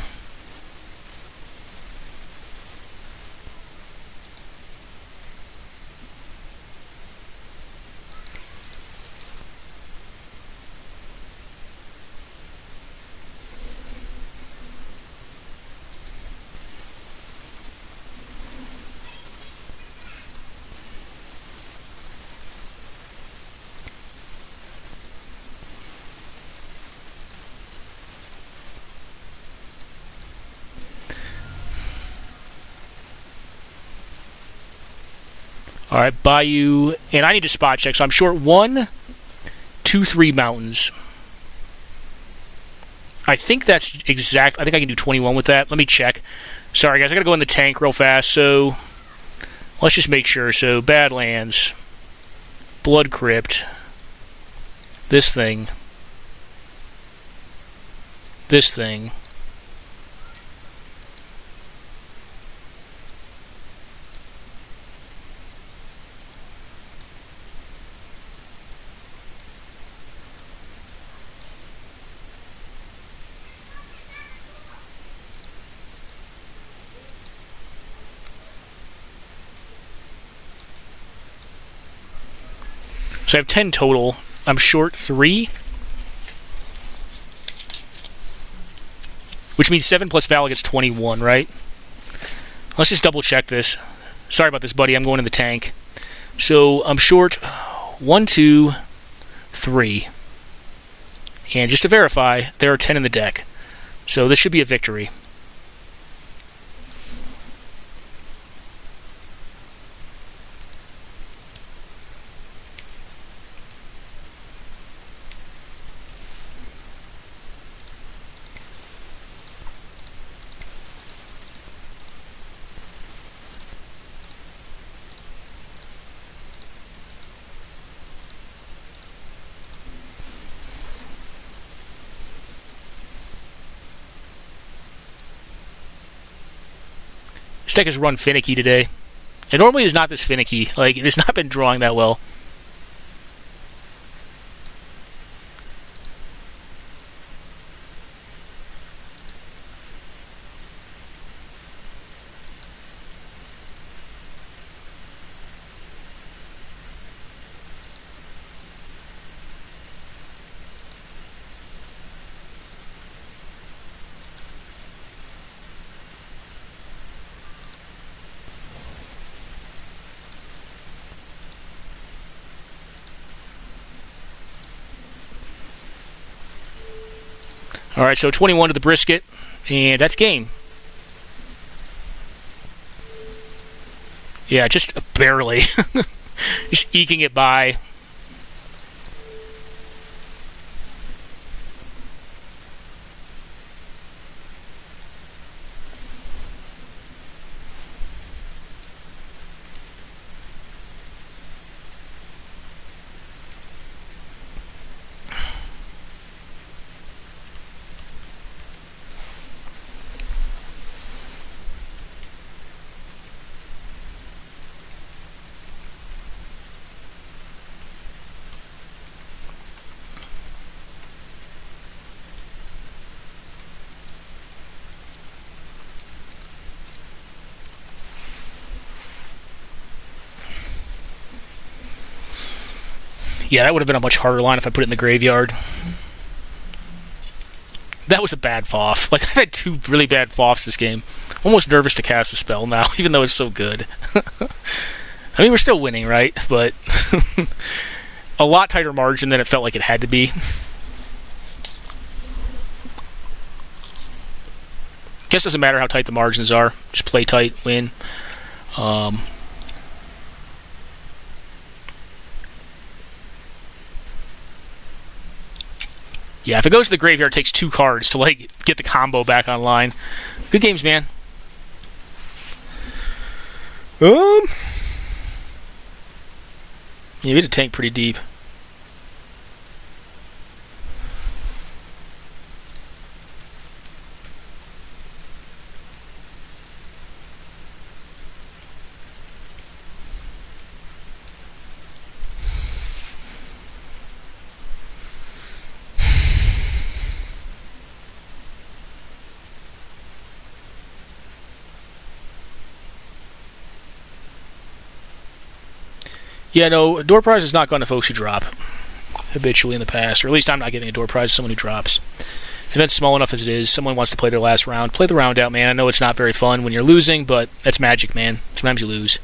Alright, Bayou. And I need to spot check, so I'm short 1, 2, 3 mountains. I think that's exact. I think I can do 21 with that. Let me check. Sorry, guys, I gotta go in the tank real fast, so let's just make sure. So, Badlands, Blood Crypt, this thing, this thing. So I have 10 total. I'm short 3. Which means 7 plus Val gets 21, right? Let's just double check this. Sorry about this, buddy. I'm going in the tank. So I'm short 1, 2, 3. And just to verify, there are 10 in the deck. So this should be a victory. This deck has run finicky today. It normally is not this finicky. Like, it has not been drawing that well. Alright, so 21 to the brisket, and that's game. Yeah, just barely. Just eking it by. Yeah, that would have been a much harder line if I put it in the graveyard. That was a bad FOF. Like, I've had 2 really bad FOFs this game. I'm almost nervous to cast the spell now, even though it's so good. I mean, we're still winning, right? But a lot tighter margin than it felt like it had to be. Guess it doesn't matter how tight the margins are. Just play tight, win. Yeah, if it goes to the graveyard, it takes 2 cards to, like, get the combo back online. Good games, man. Yeah, we had to tank pretty deep. Yeah, no, door prize has not gone to folks who drop habitually in the past, or at least I'm not giving a door prize to someone who drops. The event's small enough as it is. Someone wants to play their last round. Play the round out, man. I know it's not very fun when you're losing, but that's magic, man. Sometimes you lose.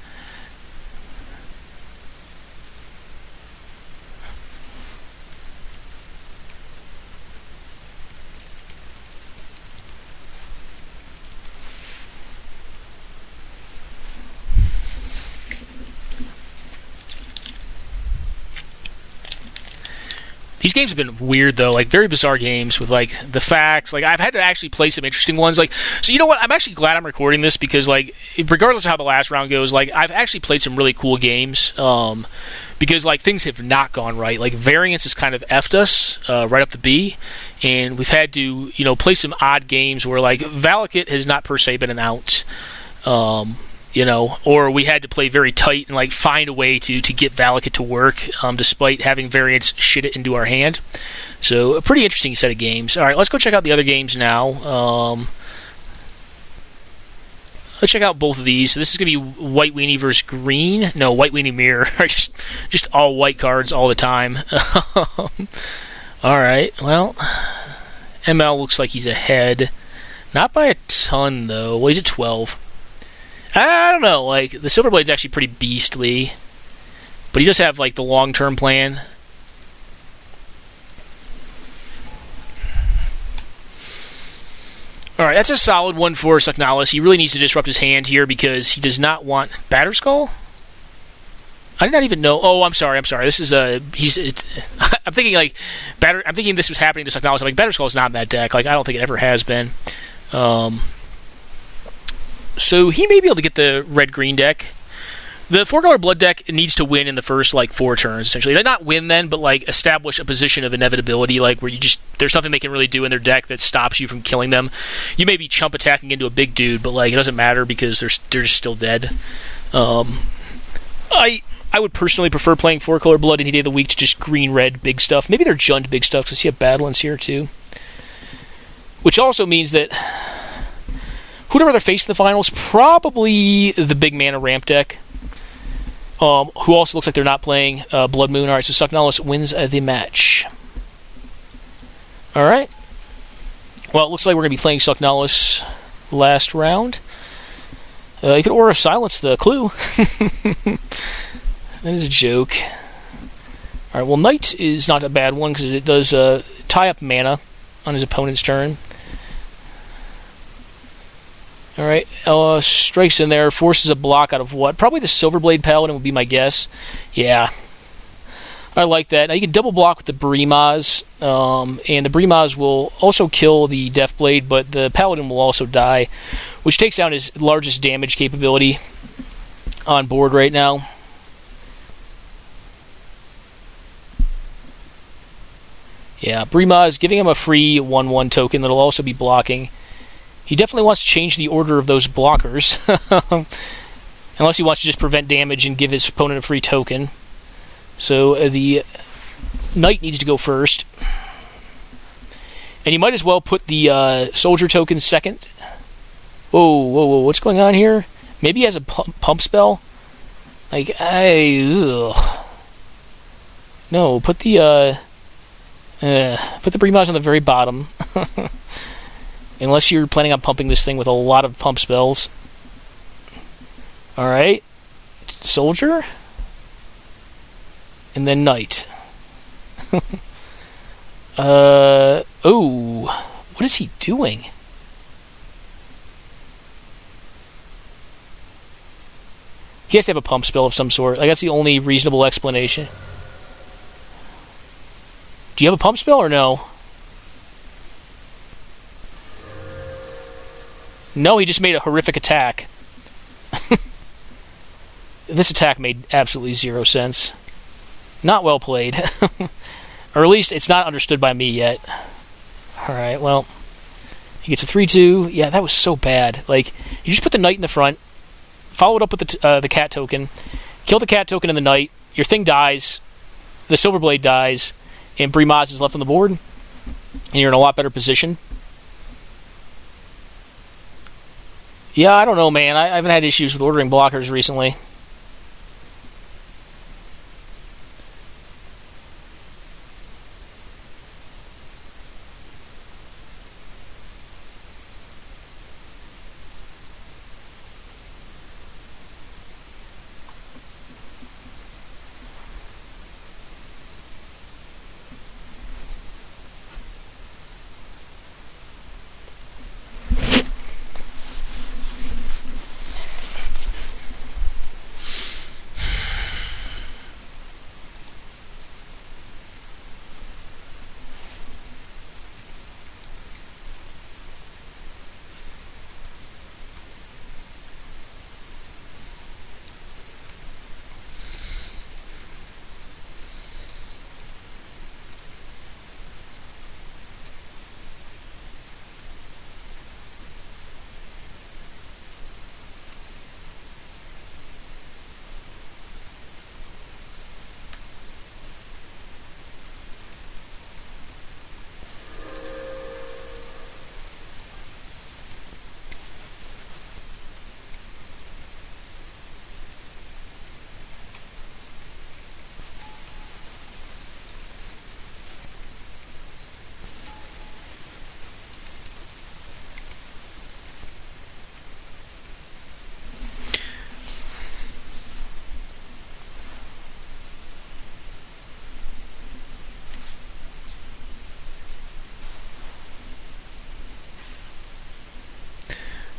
These games have been weird, though, like, very bizarre games with, like, the facts. Like, I've had to actually play some interesting ones. Like, so you know what? I'm actually glad I'm recording this because, like, regardless of how the last round goes, like, I've actually played some really cool games because, like, things have not gone right. Like, variance has kind of effed us right up the B, and we've had to, you know, play some odd games where, like, Valakut has not per se been an out. You know, or we had to play very tight and, like, find a way to get Valakut to work despite having variants shit it into our hand. So, a pretty interesting set of games. Alright, let's go check out the other games now. let's check out both of these. So this is going to be white weenie versus green. No, white weenie mirror. just all white cards all the time. All right. Well, ML looks like he's ahead. Not by a ton, though. Well, he's at 12. I don't know. Like, the Silverblade's actually pretty beastly. But he does have, like, the long-term plan. Alright, that's a solid one for Sucknalis. He really needs to disrupt his hand here because he does not want Batterskull? I did not even know. Oh, I'm sorry. This is I'm thinking like I'm thinking this was happening to Sucknalis. I'm like, Batterskull is not in that deck. Like, I don't think it ever has been. So he may be able to get the red-green deck. The 4-color blood deck needs to win in the first, like, 4 turns, essentially. Not win then, but, like, establish a position of inevitability, like, where you just, there's nothing they can really do in their deck that stops you from killing them. You may be chump attacking into a big dude, but, like, it doesn't matter because they're just still dead. I would personally prefer playing 4-color blood any day of the week to just green-red big stuff. Maybe they're Jund big stuff, because I see a Badlands here, too. Which also means that whoever they're facing in the finals, probably the big mana ramp deck. Who also looks like they're not playing Blood Moon. Alright, so Sucknalis wins the match. Alright. Well, it looks like we're going to be playing Sucknalis last round. You could Aura Silence the clue. That is a joke. Alright, well, Knight is not a bad one because it does tie up mana on his opponent's turn. Alright, strikes in there, forces a block out of what? Probably the Silverblade Paladin would be my guess. Yeah. I like that. Now you can double block with the Brimaz, and the Brimaz will also kill the Deathblade, but the Paladin will also die, which takes down his largest damage capability on board right now. Yeah, Brimaz giving him a free 1/1 token that'll also be blocking. He definitely wants to change the order of those blockers. Unless he wants to just prevent damage and give his opponent a free token. So the Knight needs to go first. And you might as well put the Soldier token second. Whoa, what's going on here? Maybe he has a pump spell? Like, no, put the Brimaz on the very bottom. Unless you're planning on pumping this thing with a lot of pump spells. Alright. Soldier. And then Knight. Oh. What is he doing? He has to have a pump spell of some sort. Like, that's the only reasonable explanation. Do you have a pump spell or no? No, he just made a horrific attack. This attack made absolutely zero sense. Not well played. Or at least it's not understood by me yet. Alright, well. He gets a 3/2. Yeah, that was so bad. Like, you just put the Knight in the front, follow it up with the cat token, kill the cat token and the Knight, your thing dies, the Silverblade dies, and Brimaz is left on the board, and you're in a lot better position. Yeah, I don't know, man. I haven't had issues with ordering blockers recently.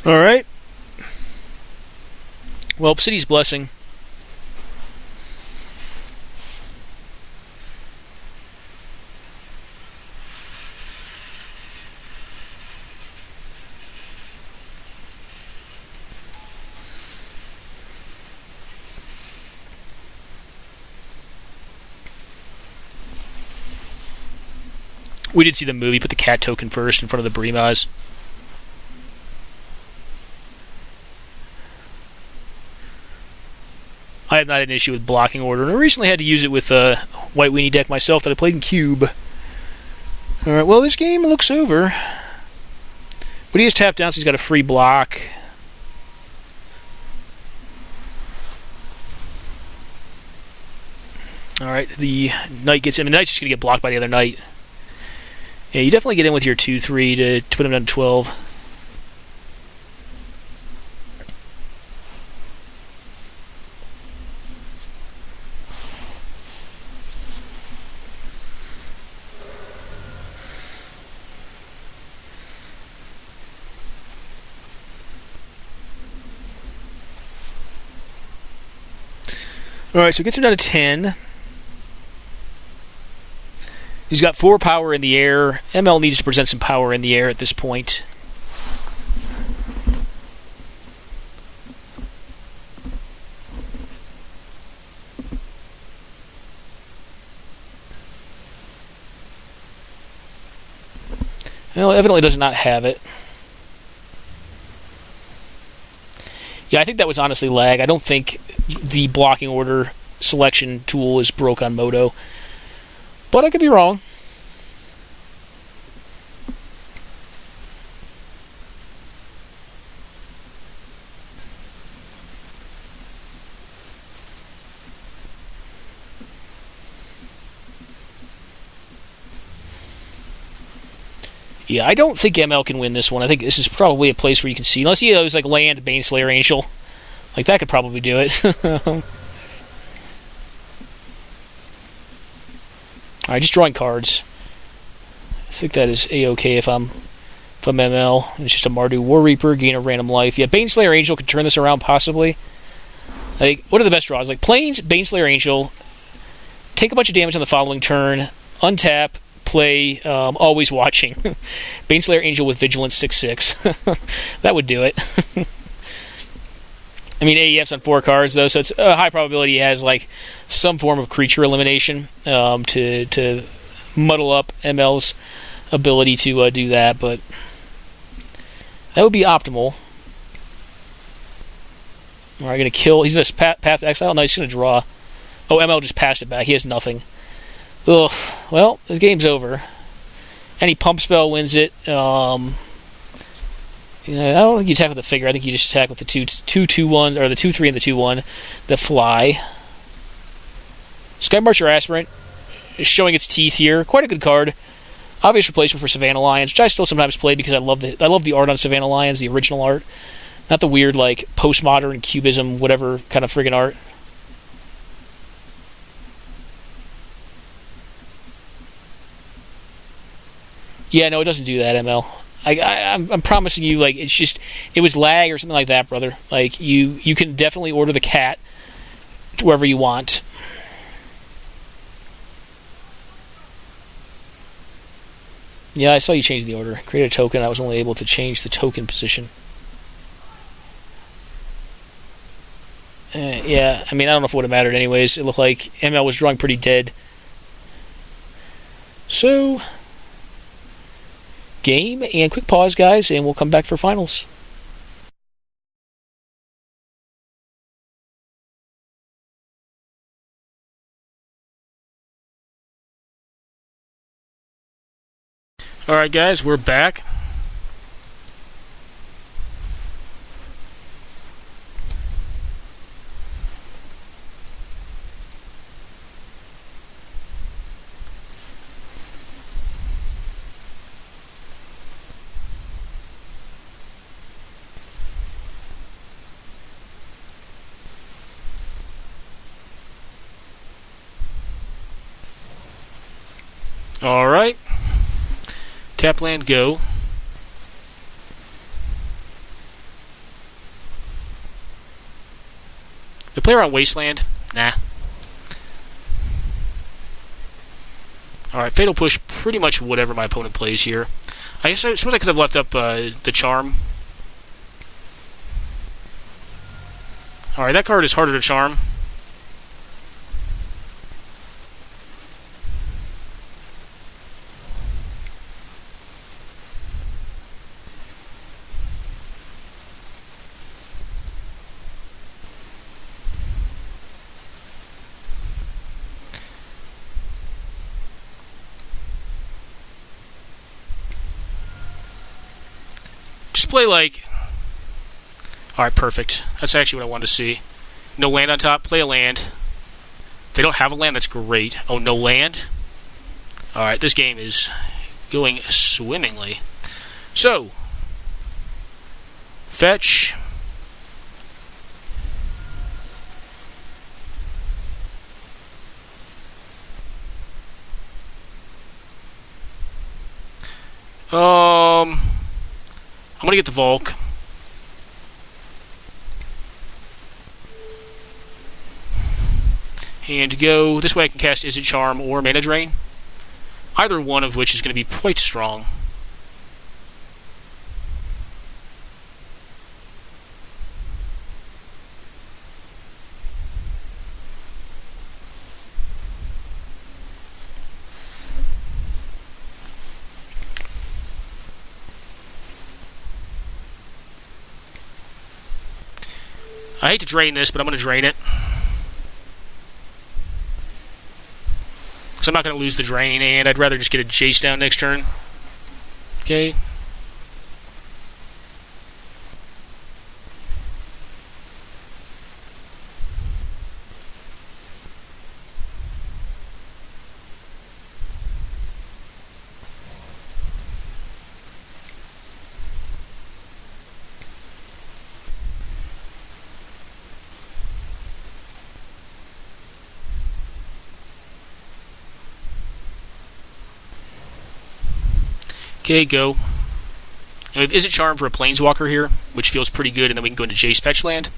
Alright. Well, City's Blessing. We did see the movie. Put the cat token first in front of the Brimas. I have not had an issue with blocking order, and I recently had to use it with a White Weenie deck myself that I played in Cube. Alright, well, this game looks over. But he has tapped down, so he's got a free block. Alright, the Knight gets in. The Knight's just going to get blocked by the other Knight. Yeah, you definitely get in with your 2-3 to put him down to 12. Alright, so it gets him down to 10. He's got 4 power in the air. ML needs to present some power in the air at this point. Well, evidently does not have it. Yeah, I think that was honestly lag. I don't think the blocking order selection tool is broke on Moto. But I could be wrong. Yeah, I don't think ML can win this one. I think this is probably a place where you can see, unless he has like land Baneslayer Angel. Like that could probably do it. Alright, just drawing cards. I think that is A-OK if I'm ML. It's just a Mardu War Reaper, gain a random life. Yeah, Baneslayer Angel could turn this around possibly. Like, what are the best draws? Like, Plains, Baneslayer Angel, take a bunch of damage on the following turn, untap, play Always Watching. Baneslayer Angel with Vigilance 6/6. That would do it. I mean, AEF's on 4 cards, though, so it's a high probability he has, like, some form of creature elimination to muddle up ML's ability to do that, but that would be optimal. Alright, going to kill. He's going to path to exile? No, he's going to draw. Oh, ML just passed it back. He has nothing. Ugh. Well, this game's over. Any pump spell wins it. I don't think you attack with the figure. I think you just attack with the 2/2/1 or the 2/3 and the 2/1. The fly. Sky Marcher Aspirant is showing its teeth here. Quite a good card. Obvious replacement for Savannah Lions, which I still sometimes play because I love the art on Savannah Lions, the original art, not the weird like postmodern cubism, whatever kind of friggin' art. Yeah, no, it doesn't do that, ML. I'm promising you, like, it's just, it was lag or something like that, brother. Like, you can definitely order the cat to wherever you want. Yeah, I saw you change the order. Create a token. I was only able to change the token position. Yeah, I mean, I don't know if it would have mattered anyways. It looked like ML was drawing pretty dead. So, game and quick pause, guys, and we'll come back for finals. Alright, guys, we're back. Alright. Tap land, go. The player on Wasteland? Nah. Alright, Fatal Push, pretty much whatever my opponent plays here. I suppose I could have left up the Charm. Alright, that card is harder to charm. Just play like... Alright, perfect. That's actually what I wanted to see. No land on top, play a land. If they don't have a land, that's great. Oh, no land? Alright, this game is going swimmingly. So, fetch. I'm gonna get the Volk. And go this way. I can cast Izzet Charm or Mana Drain, either one of which is going to be quite strong. I hate to drain this, but I'm going to drain it. So I'm not going to lose the drain, and I'd rather just get a Chase down next turn. Okay. Okay, go. And we have Izzet Charm for a Planeswalker here, which feels pretty good, and then we can go into Jace Fetch Land.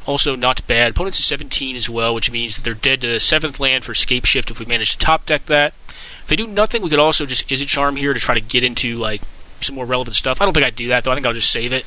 Also not bad. Opponent's a 17 as well, which means that they're dead to 7th land for Scapeshift if we manage to top deck that. If they do nothing, we could also just Izzet Charm here to try to get into like some more relevant stuff. I don't think I'd do that, though. I think I'll just save it.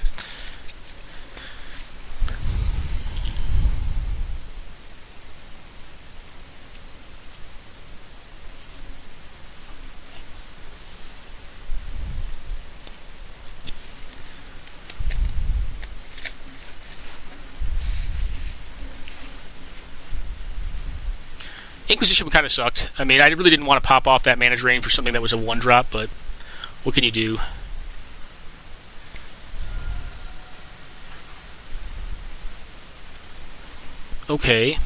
Inquisition kind of sucked. I mean, I really didn't want to pop off that Mana Drain for something that was a 1-drop, but what can you do? Okay.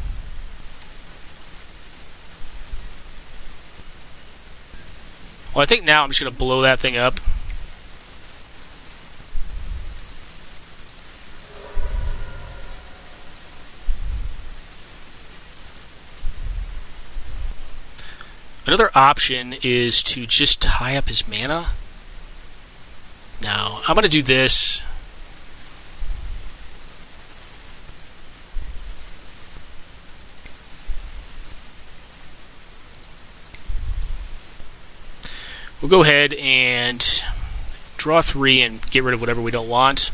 Well, I think now I'm just going to blow that thing up. Another option is to just tie up his mana. Now, I'm going to do this. We'll go ahead and draw 3 and get rid of whatever we don't want.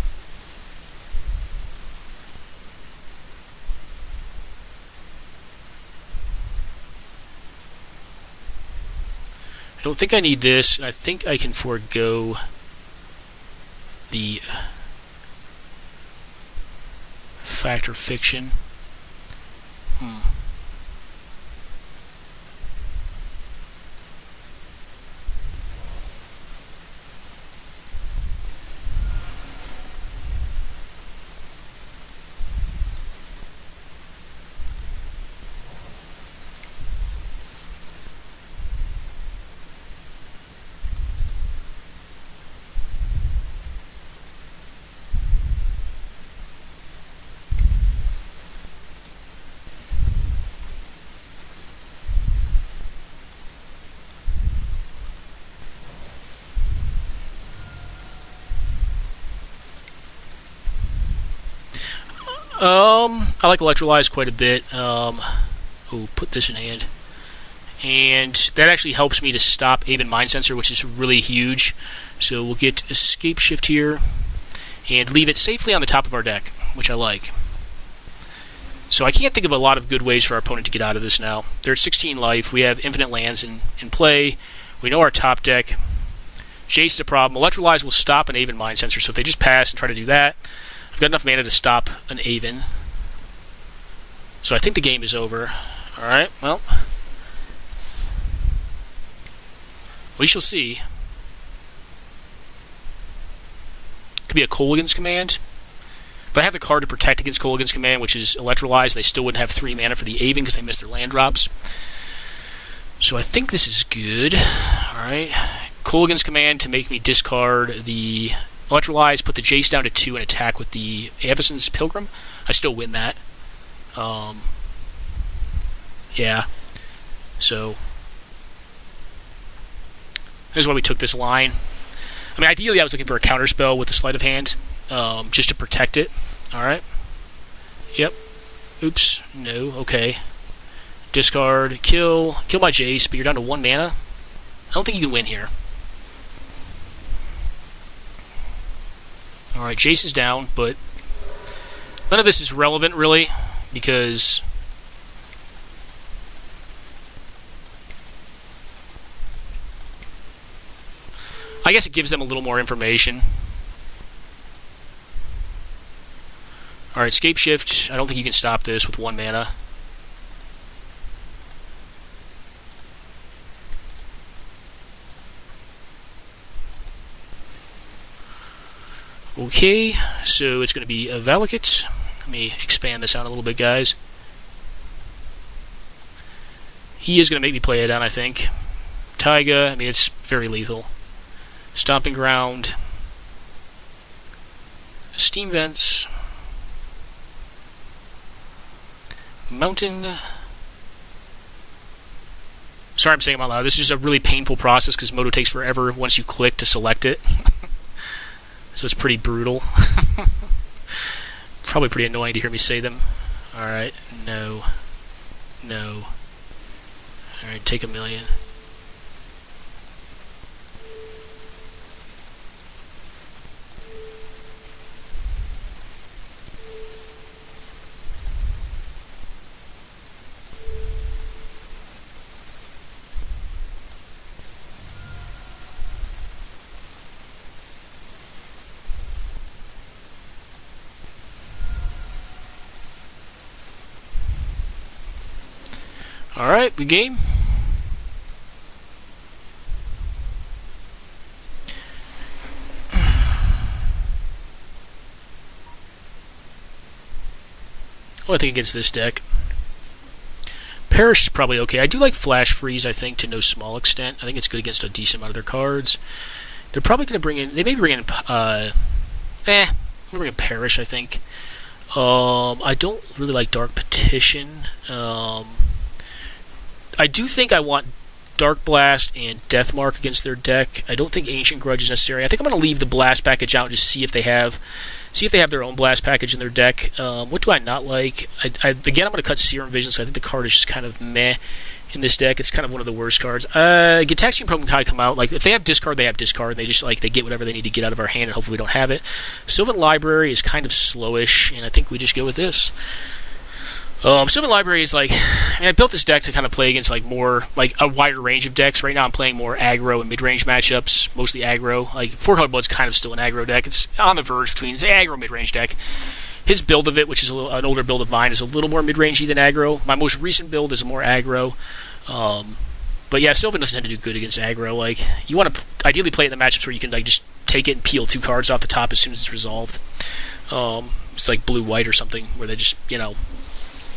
I don't think I need this. I think I can forego the Fact or Fiction. I like Electrolyze quite a bit. Put this in hand. And that actually helps me to stop Aven Mind Sensor, which is really huge. So we'll get Escape Shift here and leave it safely on the top of our deck, which I like. So I can't think of a lot of good ways for our opponent to get out of this now. They're at 16 life. We have infinite lands in play. We know our top deck. Jace is a problem. Electrolyze will stop an Aven Mind Sensor, so if they just pass and try to do that, I've got enough mana to stop an Aven. So I think the game is over. Alright, well, we shall see. Could be a Kolaghan's Command. But I have the card to protect against Kolaghan's Command, which is Electrolyze. They still wouldn't have 3 mana for the Aven because they missed their land drops. So I think this is good. Alright. Kolaghan's Command to make me discard the Electrolyze, put the Jace down to 2, and attack with the Avacyn's Pilgrim. I still win that. Yeah. So this is why we took this line. I mean, ideally I was looking for a counterspell with the Sleight of Hand, just to protect it. Alright. Yep. Oops. No. Okay. Discard. Kill my Jace, but you're down to 1 mana. I don't think you can win here. Alright, Jace is down, but none of this is relevant, really, because I guess it gives them a little more information. Alright, Scapeshift. I don't think you can stop this with 1 mana. Okay, so it's going to be a Valakut. Let me expand this out a little bit, guys. He is going to make me play it down, I think. Taiga, I mean, it's very lethal. Stomping Ground. Steam Vents. Mountain. Sorry I'm saying them out loud. This is just a really painful process because Moto takes forever once you click to select it. So it's pretty brutal. Probably pretty annoying to hear me say them. Alright, no. No. Alright, take 1,000,000. Alright, good game. What do I think against this deck? Perish is probably okay. I do like Flash Freeze, I think, to no small extent. I think it's good against a decent amount of their cards. They're probably going to bring in... They may bring in... I'm going to bring in Perish, I think. I don't really like Dark Petition. I do think I want Dark Blast and Deathmark against their deck. I don't think Ancient Grudge is necessary. I think I'm going to leave the Blast package out and just see if they have their own Blast package in their deck. What do I not like? Again, I'm going to cut Serum Vision, so I think the card is just kind of meh in this deck. It's kind of one of the worst cards. Gitaxian Probe can come out. Like, if they have discard, they have discard. They just, they get whatever they need to get out of our hand, and hopefully we don't have it. Sylvan Library is kind of slowish, and I think we just go with this. Sylvan Library is I built this deck to kind of play against more a wider range of decks. Right now I'm playing more aggro and mid-range matchups, mostly aggro. 4-Color Blood's kind of still an aggro deck. It's on the verge between, it's an aggro mid-range deck. His build of it, which is an older build of mine, is a little more mid-rangey than aggro. My most recent build is more aggro. But yeah, Sylvan doesn't tend to do good against aggro. You want to ideally play it in the matchups where you can just take it and peel 2 cards off the top as soon as it's resolved. It's like blue-white or something, where they just,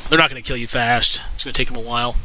they're not going to kill you fast. It's going to take them a while.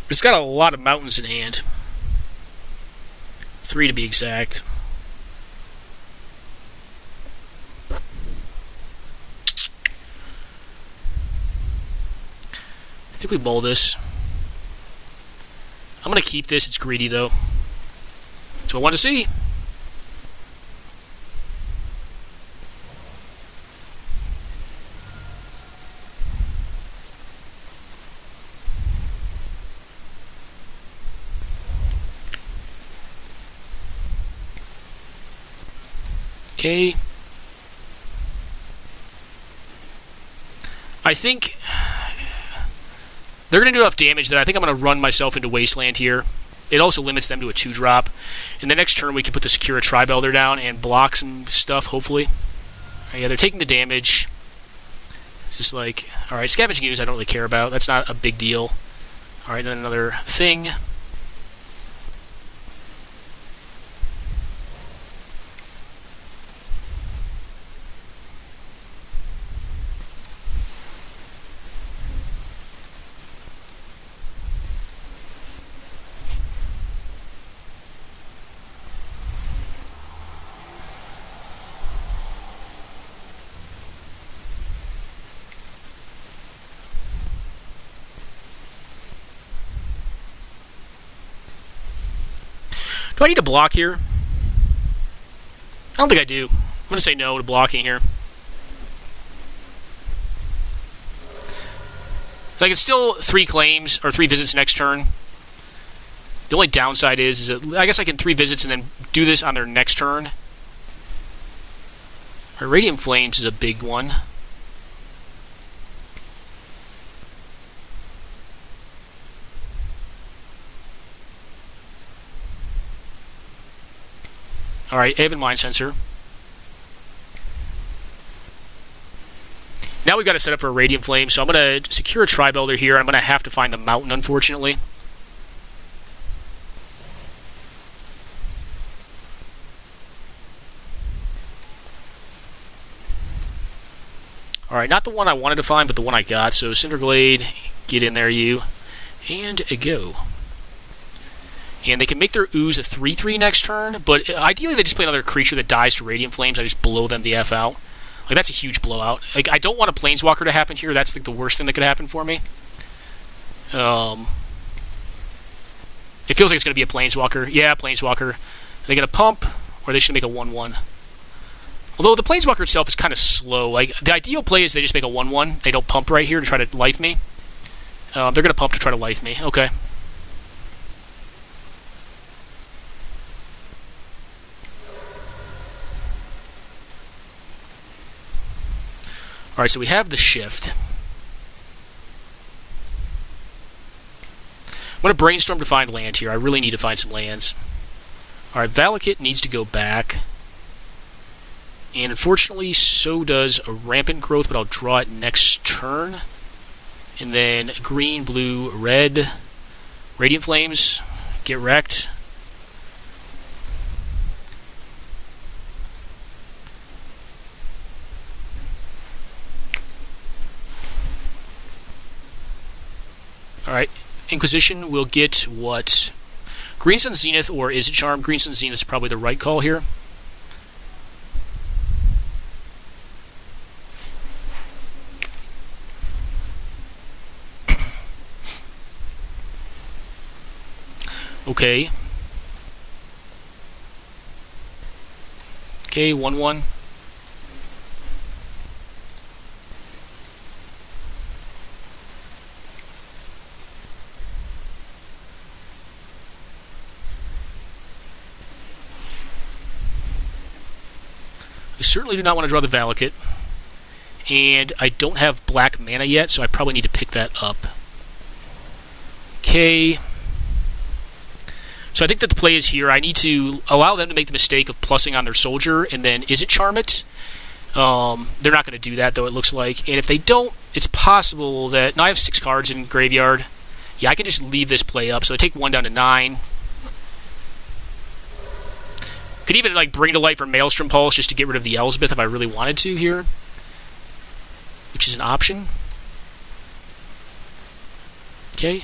It's got a lot of mountains in hand. 3 to be exact. I think we bowl this. I'm going to keep this. It's greedy, though. That's what I want to see. Okay. I think they're going to do enough damage that I think I'm going to run myself into Wasteland here. It also limits them to a 2-drop. And the next turn we can put the Secura Tri-Belder down and block some stuff, hopefully. Yeah, they're taking the damage. It's just like, alright, Scavenging Ooze I don't really care about. That's not a big deal. Alright, then another thing. Do I need to block here? I don't think I do. I'm going to say no to blocking here. I can still 3 claims, or 3 visits next turn. The only downside is that I guess I can 3 visits and then do this on their next turn. Our Radiant Flames is a big one. Alright, Aven Mind Sensor. Now we've got to set up for a Radiant Flame, so I'm going to secure a Tri-Belder here. I'm going to have to find the mountain, unfortunately. Alright, not the one I wanted to find, but the one I got. So Cinderglade, get in there, you. And a go. And they can make their ooze a 3/3 next turn, but ideally they just play another creature that dies to Radiant Flames. I just blow them the F out. Like, that's a huge blowout. Like, I don't want a Planeswalker to happen here. That's like the worst thing that could happen for me. It feels like it's going to be a Planeswalker. Yeah, Planeswalker. Are they going to pump, or are they just going to make a 1/1? Although the Planeswalker itself is kind of slow. Like, the ideal play is they just make a 1/1. They don't pump right here to try to life me. They're going to pump to try to life me. Okay. Alright, so we have the shift. I'm going to brainstorm to find land here. I really need to find some lands. Alright, Valakut needs to go back. And unfortunately, so does a Rampant Growth, but I'll draw it next turn. And then green, blue, red. Radiant Flames, get wrecked. Alright, Inquisition will get what? Green Sun Zenith, or is it Charm? Green Sun Zenith is probably the right call here. Okay. Okay, 1/1. I certainly do not want to draw the Valakut. And I don't have black mana yet, so I probably need to pick that up. Okay. So I think that the play is here. I need to allow them to make the mistake of plussing on their soldier, and then is it Charm it? They're not going to do that, though, it looks like. And if they don't, it's possible that... Now I have 6 cards in graveyard. Yeah, I can just leave this play up. So I take 1 down to 9. Could even like bring to light for Maelstrom Pulse just to get rid of the Elspeth if I really wanted to here. Which is an option. Okay.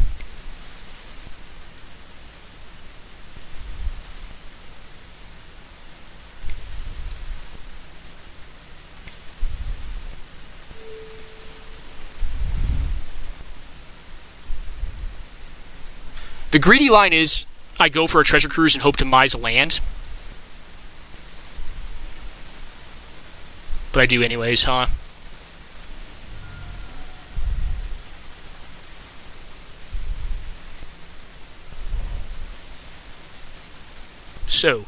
The greedy line is, I go for a treasure cruise and hope to mise a land. But I do anyways, huh? So.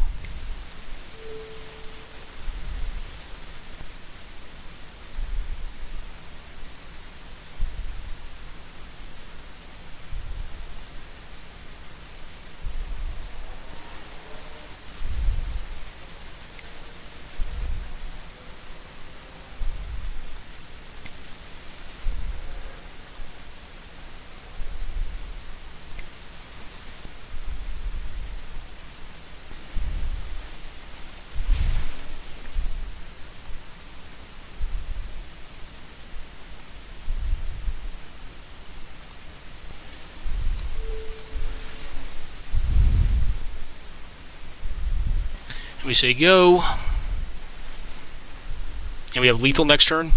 We say go. And we have lethal next turn.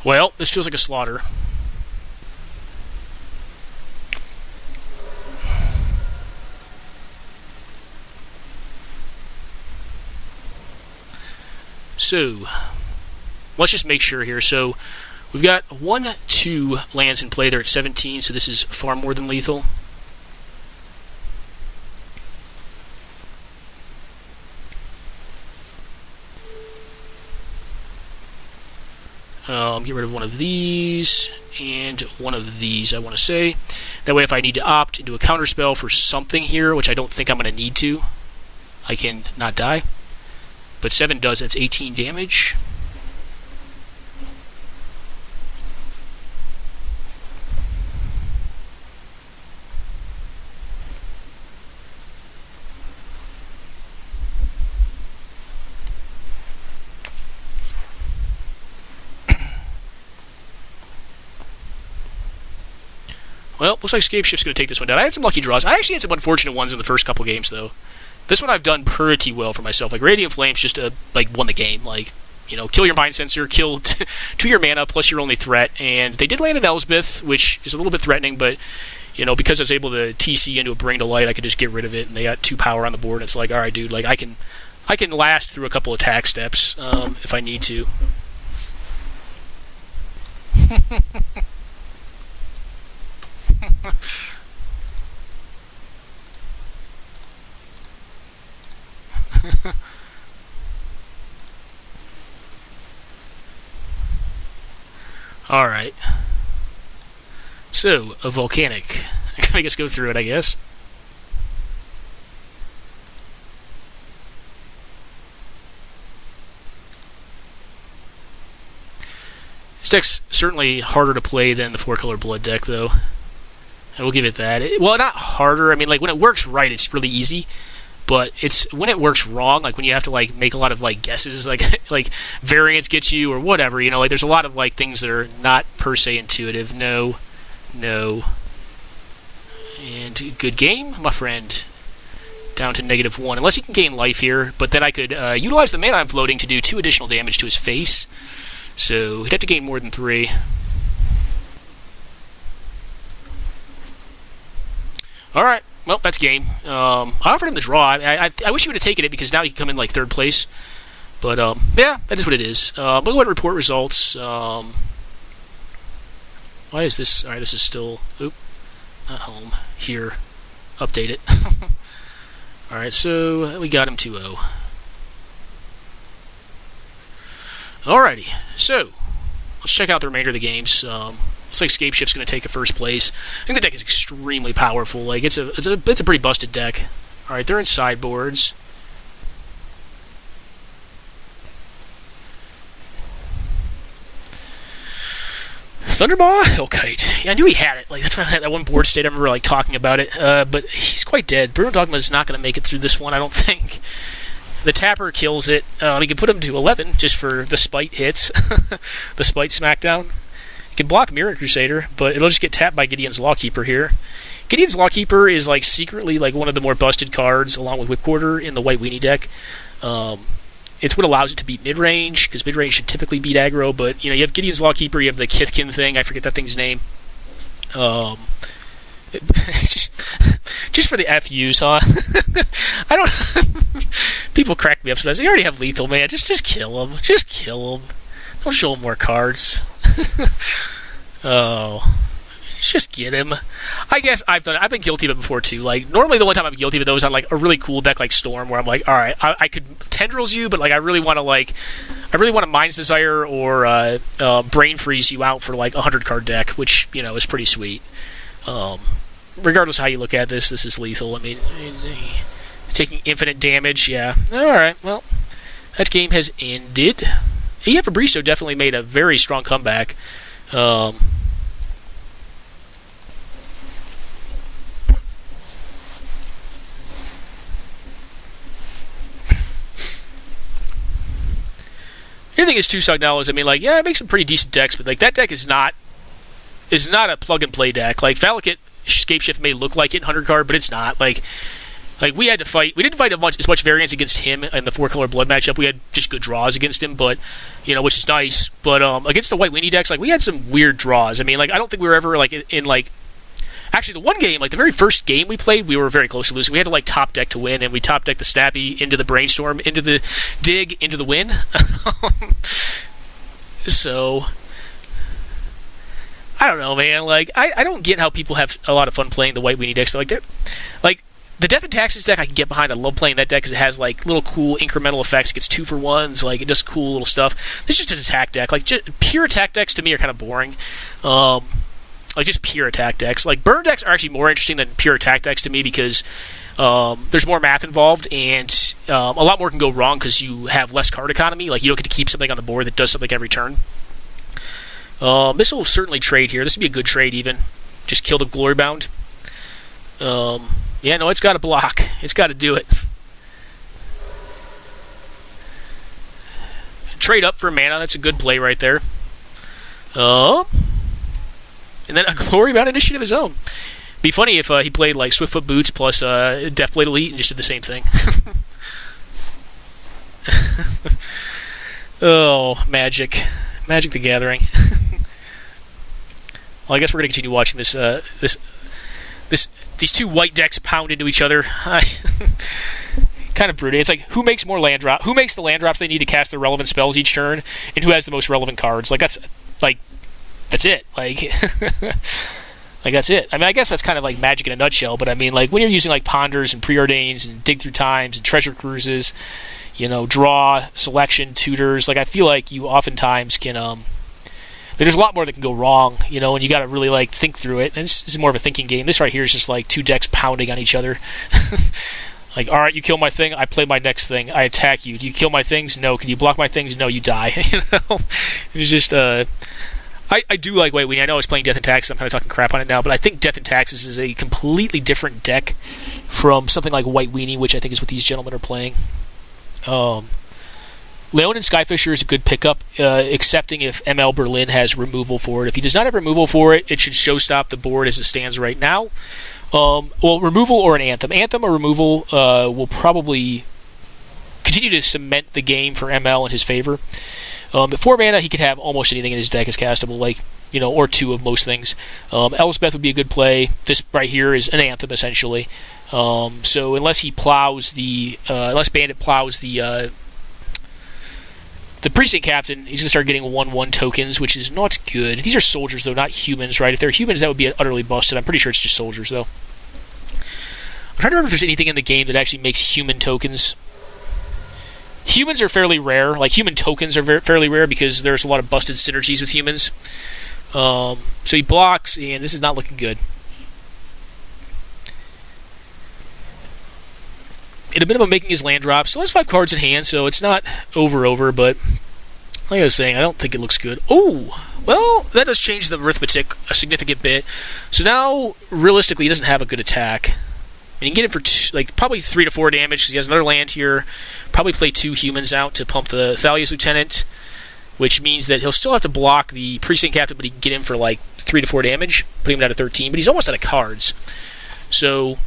Well, this feels like a slaughter. So, let's just make sure here. So, we've got 2 lands in play there at 17, so this is far more than lethal. Get rid of one of these, and one of these, I want to say. That way, if I need to opt into a counterspell for something here, which I don't think I'm going to need to, I can not die. But 7 does, that's 18 damage. Well, looks like Scapeshift's going to take this one down. I had some lucky draws. I actually had some unfortunate ones in the first couple games, though. This one I've done pretty well for myself. Like, Radiant Flames just, won the game. Like, you know, kill your Mind Sensor, kill 2 your mana, plus your only threat. And they did land an Elspeth, which is a little bit threatening, but, you know, because I was able to TC into a Bring to Light, I could just get rid of it, and they got 2 power on the board, and it's like, alright, dude, like, I can last through a couple attack steps, if I need to. Alright. So, a volcanic. I can make us go through it, I guess. This deck's certainly harder to play than the 4-color blood deck, though. I will give it that. Well, not harder. I mean, like, when it works right, it's really easy. But it's when it works wrong, like when you have to like make a lot of like guesses, like like variance gets you or whatever, you know, like there's a lot of like things that are not per se intuitive. No. And good game, my friend. Down to -1. Unless he can gain life here, but then I could utilize the mana I'm floating to do 2 additional damage to his face. So he'd have to gain more than 3. Alright. Well, that's game. I offered him the draw. I wish he would have taken it because now he can come in like 3rd place. But, yeah, that is what it is. We'll go ahead and report results. Why is this? Alright, this is still... Oop. Not home. Here. Update it. Alright, so we got him 2-0. Alrighty. So, let's check out the remainder of the games. Looks like Scapeshift's going to take a 1st place. I think the deck is extremely powerful. Like it's a pretty busted deck. All right, they're in sideboards. Thundermaw, Hellkite. Yeah, I knew he had it. Like that's why I had that one board state. I remember like talking about it. But he's quite dead. Bruno Dogma is not going to make it through this one, I don't think. The Tapper kills it. He can put him to 11 just for the spite hits, the spite smackdown. He can block Mirror Crusader, but it'll just get tapped by Gideon's Lawkeeper here. Gideon's Lawkeeper is like secretly like one of the more busted cards, along with Whipquarter in the White Weenie deck. It's what allows it to beat mid-range, because mid-range should typically beat aggro, but you know, you have Gideon's Lawkeeper, you have the Kithkin thing, I forget that thing's name. Just for the FUs, huh? I don't... People crack me up sometimes. They already have lethal, man. Just kill them. Just kill them. Don't show them more cards. Oh... Just get him. I guess I've been guilty of it before too. Like normally the one time I'm guilty of it though is on like a really cool deck like Storm, where I'm like, all right, I could tendrils you, but like I really want to Mind's Desire or Brain Freeze you out for like a 100 card deck, which you know is pretty sweet. Regardless of how you look at this is lethal. I mean, taking infinite damage. Yeah. All right. Well, that game has ended. Yeah, Fabricio definitely made a very strong comeback. The other thing is too, Sognal is, I mean, like, yeah, it makes some pretty decent decks, but like that deck is not a plug and play deck. Like Valakut Scapeshift may look like it in 100 card, but it's not. Like we had to fight. We didn't fight as much variance against him in the 4-color blood matchup. We had just good draws against him, but you know, which is nice. But against the White Weenie decks, like we had some weird draws. I mean, like I don't think we were ever like in like. Actually, the one game, like the very first game we played, we were very close to losing. We had to like top deck to win, and we top decked the Snappy into the Brainstorm, into the Dig, into the win. So, I don't know, man. Like, I don't get how people have a lot of fun playing the White Weenie decks. Like, the Death and Taxes deck I can get behind. I love playing that deck because it has like little cool incremental effects. It gets 2-for-1s. Like, it does cool little stuff. This is just an attack deck. Like, just pure attack decks to me are kind of boring. Like just pure attack decks. Like burn decks are actually more interesting than pure attack decks to me because there's more math involved and a lot more can go wrong because you have less card economy. Like you don't get to keep something on the board that does something every turn. This will certainly trade here. This would be a good trade even. Just kill the Glory Bound. Yeah, no, it's got to block. It's got to do it. Trade up for mana. That's a good play right there. And then a Glory Bound Initiative of his own. Be funny if he played like Swiftfoot Boots plus Deathblade Elite and just did the same thing. Oh, Magic. Magic the Gathering. Well, I guess we're going to continue watching this these two white decks pound into each other. Kind of brooding. It's like, who makes more land drop? Who makes the land drops they need to cast their relevant spells each turn? And who has the most relevant cards? Like, that's it. Like, like that's it. I mean, I guess that's kind of like Magic in a nutshell. But I mean, like when you're using like Ponders and Preordains and Dig Through Times and Treasure Cruises, you know, Draw, Selection, Tutors. Like I feel like you oftentimes can. There's a lot more that can go wrong, you know, and you got to really like think through it. And this is more of a thinking game. This right here is just like two decks pounding on each other. Like, all right, you kill my thing, I play my next thing, I attack you. Do you kill my things? No. Can you block my things? No, you die. You know, it's just. I do like White Weenie. I know I was playing Death and Taxes. I'm kind of talking crap on it now, but I think Death and Taxes is a completely different deck from something like White Weenie, which I think is what these gentlemen are playing. Leon and Skyfisher is a good pickup, excepting if ML Berlin has removal for it. If he does not have removal for it, it should show stop the board as it stands right now. Well, removal or an Anthem. Anthem or removal will probably continue to cement the game for ML in his favor. At 4 mana, he could have almost anything in his deck as castable, like, you know, or 2 of most things. Elspeth would be a good play. This right here is an Anthem, essentially. So unless he plows unless Bandit plows the Precinct Captain, he's going to start getting 1/1 tokens, which is not good. These are soldiers, though, not humans, right? If they're humans, that would be utterly busted. I'm pretty sure it's just soldiers, though. I'm trying to remember if there's anything in the game that actually makes human tokens. Humans are fairly rare. Like, human tokens are fairly rare because there's a lot of busted synergies with humans. So he blocks, and this is not looking good. In a minimum, making his land drop. Still has 5 cards in hand, so it's not over, but like I was saying, I don't think it looks good. Oh! Well, that does change the arithmetic a significant bit. So now, realistically, he doesn't have a good attack. And you can get him for probably 3 to 4 damage because he has another land here. Probably play 2 humans out to pump the Thalia's Lieutenant, which means that he'll still have to block the Precinct Captain, but he can get him for like 3 to 4 damage, putting him down to 13. But he's almost out of cards. So,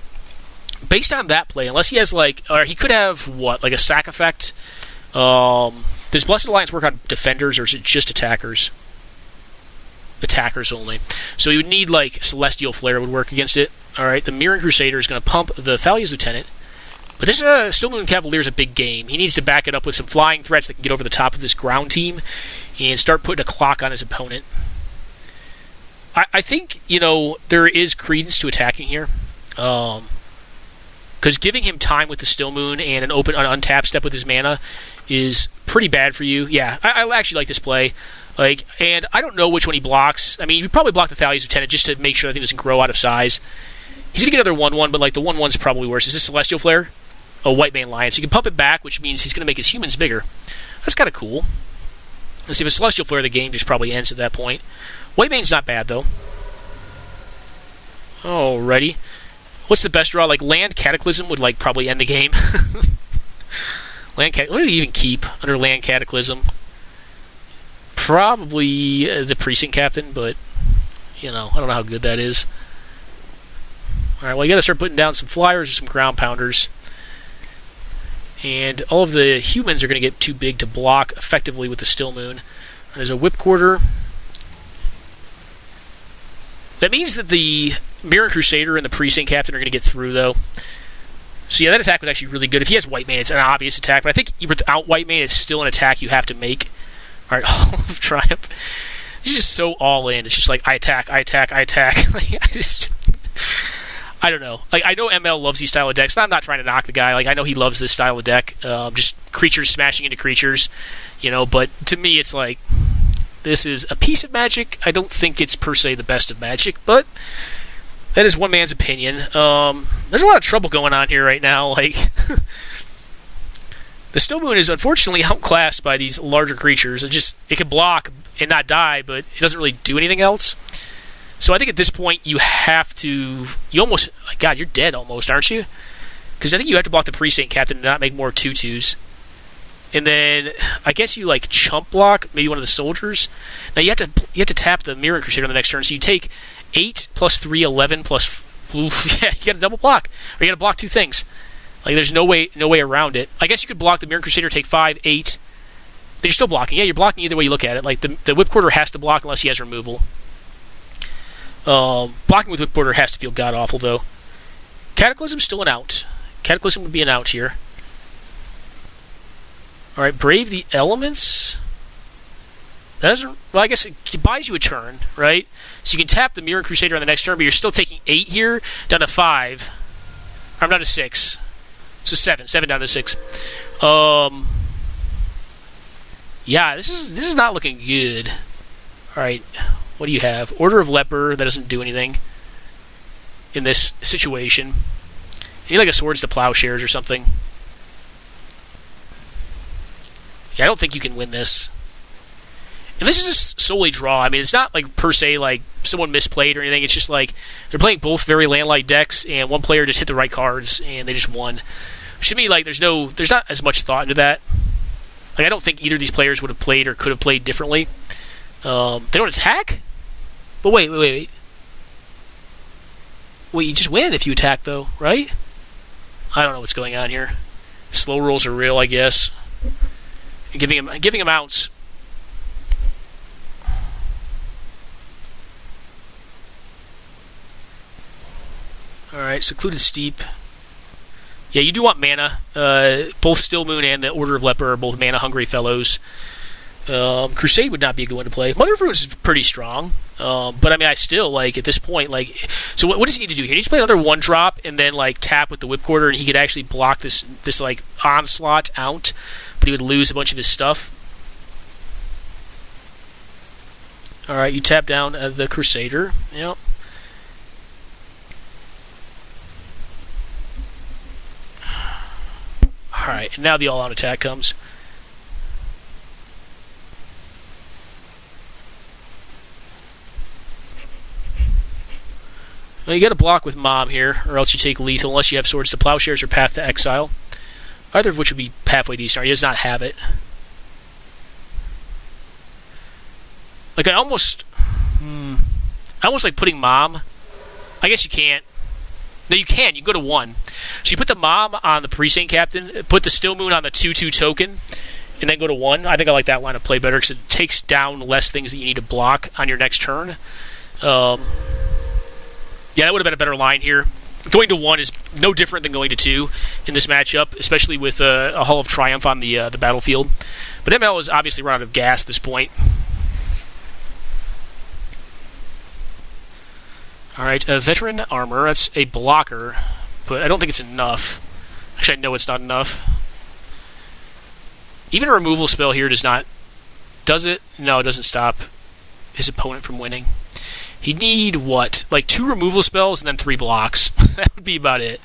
based on that play, unless he has or he could have what, like a sack effect. Does Blessed Alliance work on defenders, or is it just attackers? Attackers only. So he would need Celestial Flare would work against it. Alright, the Mirroring Crusader is going to pump the Thalia's Lieutenant. But this Stillmoon Cavalier is a big game. He needs to back it up with some flying threats that can get over the top of this ground team and start putting a clock on his opponent. I think, there is credence to attacking here. Because giving him time with the Stillmoon and an untapped step with his mana is pretty bad for you. Yeah, I actually like this play. And I don't know which one he blocks. I mean, you probably block the Thalia's Lieutenant just to make sure that thing doesn't grow out of size. He's going to get another 1-1, but the 1-1's probably worse. Is this Celestial Flare? A White Mane Lion. So you can pump it back, which means he's going to make his humans bigger. That's kind of cool. Let's see if a Celestial Flare, the game just probably ends at that point. White Mane's not bad, though. Alrighty. What's the best draw? Land Cataclysm would probably end the game. What do you even keep under Land Cataclysm? Probably the Precinct Captain, but I don't know how good that is. Alright, well, you gotta start putting down some flyers or some ground pounders. And all of the humans are gonna get too big to block effectively with the Stillmoon. There's a Whip Quarter. That means that the Mirror Crusader and the Precinct Captain are gonna get through, though. So yeah, that attack was actually really good. If he has White Mane, it's an obvious attack, but I think without White Mane, it's still an attack you have to make. Alright, Hall of Triumph. He's just so all in. It's just I attack. I don't know. I know ML loves these style of decks. I'm not trying to knock the guy. I know he loves this style of deck. Just creatures smashing into creatures. But to me, it's this is a piece of Magic. I don't think it's per se the best of Magic, but that is one man's opinion. There's a lot of trouble going on here right now. The Stillmoon is unfortunately outclassed by these larger creatures. It can block and not die, but it doesn't really do anything else. So I think at this point you have to... God, you're dead almost, aren't you? Because I think you have to block the Precinct Captain and not make more 2/2s. And then I guess you chump block maybe one of the soldiers. Now you have to tap the Mirror Crusader on the next turn. So you take 8 plus 3, 11 plus... Oof, yeah, you got to double block. Or you got to block 2 things. There's no way around it. I guess you could block the Mirror Crusader, take 5, 8. Then you're still blocking. Yeah, you're blocking either way you look at it. The Whip Quarter has to block unless he has removal. Blocking with Whip Quarter has to feel god-awful, though. Cataclysm's still an out. Cataclysm would be an out here. Alright, Brave the Elements. That doesn't... Well, I guess it buys you a turn, right? So you can tap the Mirror Crusader on the next turn, but you're still taking 8 here, down to 5. I'm down to 6. So 7. 7 down to 6. Yeah, this is not looking good. Alright, what do you have? Order of Leper, that doesn't do anything in this situation. You need a Swords to Plowshares or something. Yeah, I don't think you can win this. And this is just solely draw. I mean, it's not per se someone misplayed or anything. It's just they're playing both very land-light decks, and one player just hit the right cards and they just won. Which to me, there's not as much thought into that. I don't think either of these players would have played or could have played differently. They don't attack? But wait. Wait, you just win if you attack, though, right? I don't know what's going on here. Slow rolls are real, I guess. And giving him outs. Alright, Secluded Steep. Yeah, you do want mana. Both Stillmoon and the Order of Leper are both mana-hungry fellows. Crusade would not be a good one to play. Mother of Runes is pretty strong. But, I mean, I still, at this point, So what does he need to do here? He needs to play another 1-drop and then, tap with the Whip Quarter, and he could actually block this onslaught out. But he would lose a bunch of his stuff. Alright, you tap down the Crusader. Yep. Alright, and now the all-out attack comes. Well, you got to block with Mom here, or else you take lethal, unless you have Swords to Plowshares or Path to Exile. Either of which would be halfway decent. He does not have it. Like, I almost like putting Mom. I guess you can't. No, you can. You can go to 1. So you put the Mom on the Precinct Captain, put the Still Moon on the 2/2 token, and then go to 1. I think I like that line of play better because it takes down less things that you need to block on your next turn. Yeah, that would have been a better line here. Going to 1 is no different than going to 2 in this matchup, especially with a Hall of Triumph on the battlefield. But ML is obviously run out of gas at this point. Alright, Veteran Armor. That's a blocker, but I don't think it's enough. Actually, I know it's not enough. Even a removal spell here does not... Does it? No, it doesn't stop his opponent from winning. He'd need, what? Like 2 removal spells and then 3 blocks. That would be about it.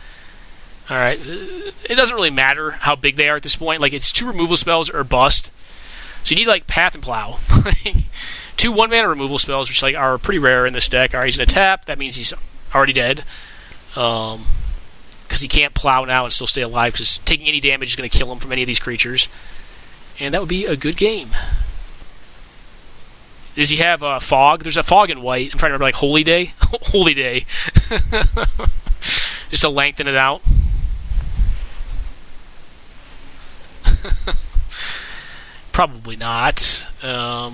Alright. It doesn't really matter how big they are at this point. Like, it's 2 removal spells or bust. So you need, like, Path and Plow. 2 1-mana removal spells, which like are pretty rare in this deck. Alright, he's going to tap. That means he's already dead. Because he can't Plow now and still stay alive, because taking any damage is going to kill him from any of these creatures. And that would be a good game. Does he have Fog? There's a Fog in white. I'm trying to remember, like, Holy Day? Holy Day. Just to lengthen it out. Probably not. Yeah,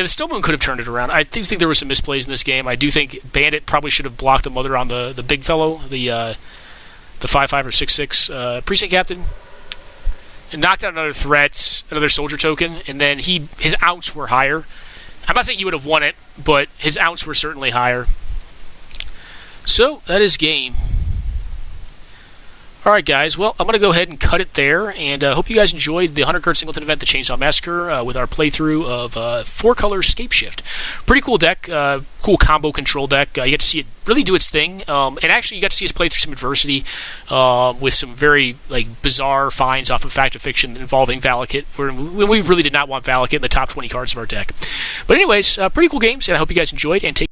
the Still Moon could have turned it around. I do think there were some misplays in this game. I do think Bandit probably should have blocked the Mother on the big fellow, the 5/5 or 6/6 Precinct Captain. And knocked out another threat, another soldier token, and then his ounce were higher. I'm not saying he would have won it, but his ounce were certainly higher. So, that is game. Alright guys, well, I'm going to go ahead and cut it there, and hope you guys enjoyed the 100-card singleton event, the Chainsaw Massacre, with our playthrough of 4-color Scapeshift. Pretty cool deck, cool combo control deck. You get to see it really do its thing, and actually you got to see us play through some adversity with some very bizarre finds off of Fact or Fiction involving Valakut, when we really did not want Valakut in the top 20 cards of our deck. But anyways, pretty cool games, and I hope you guys enjoyed, and take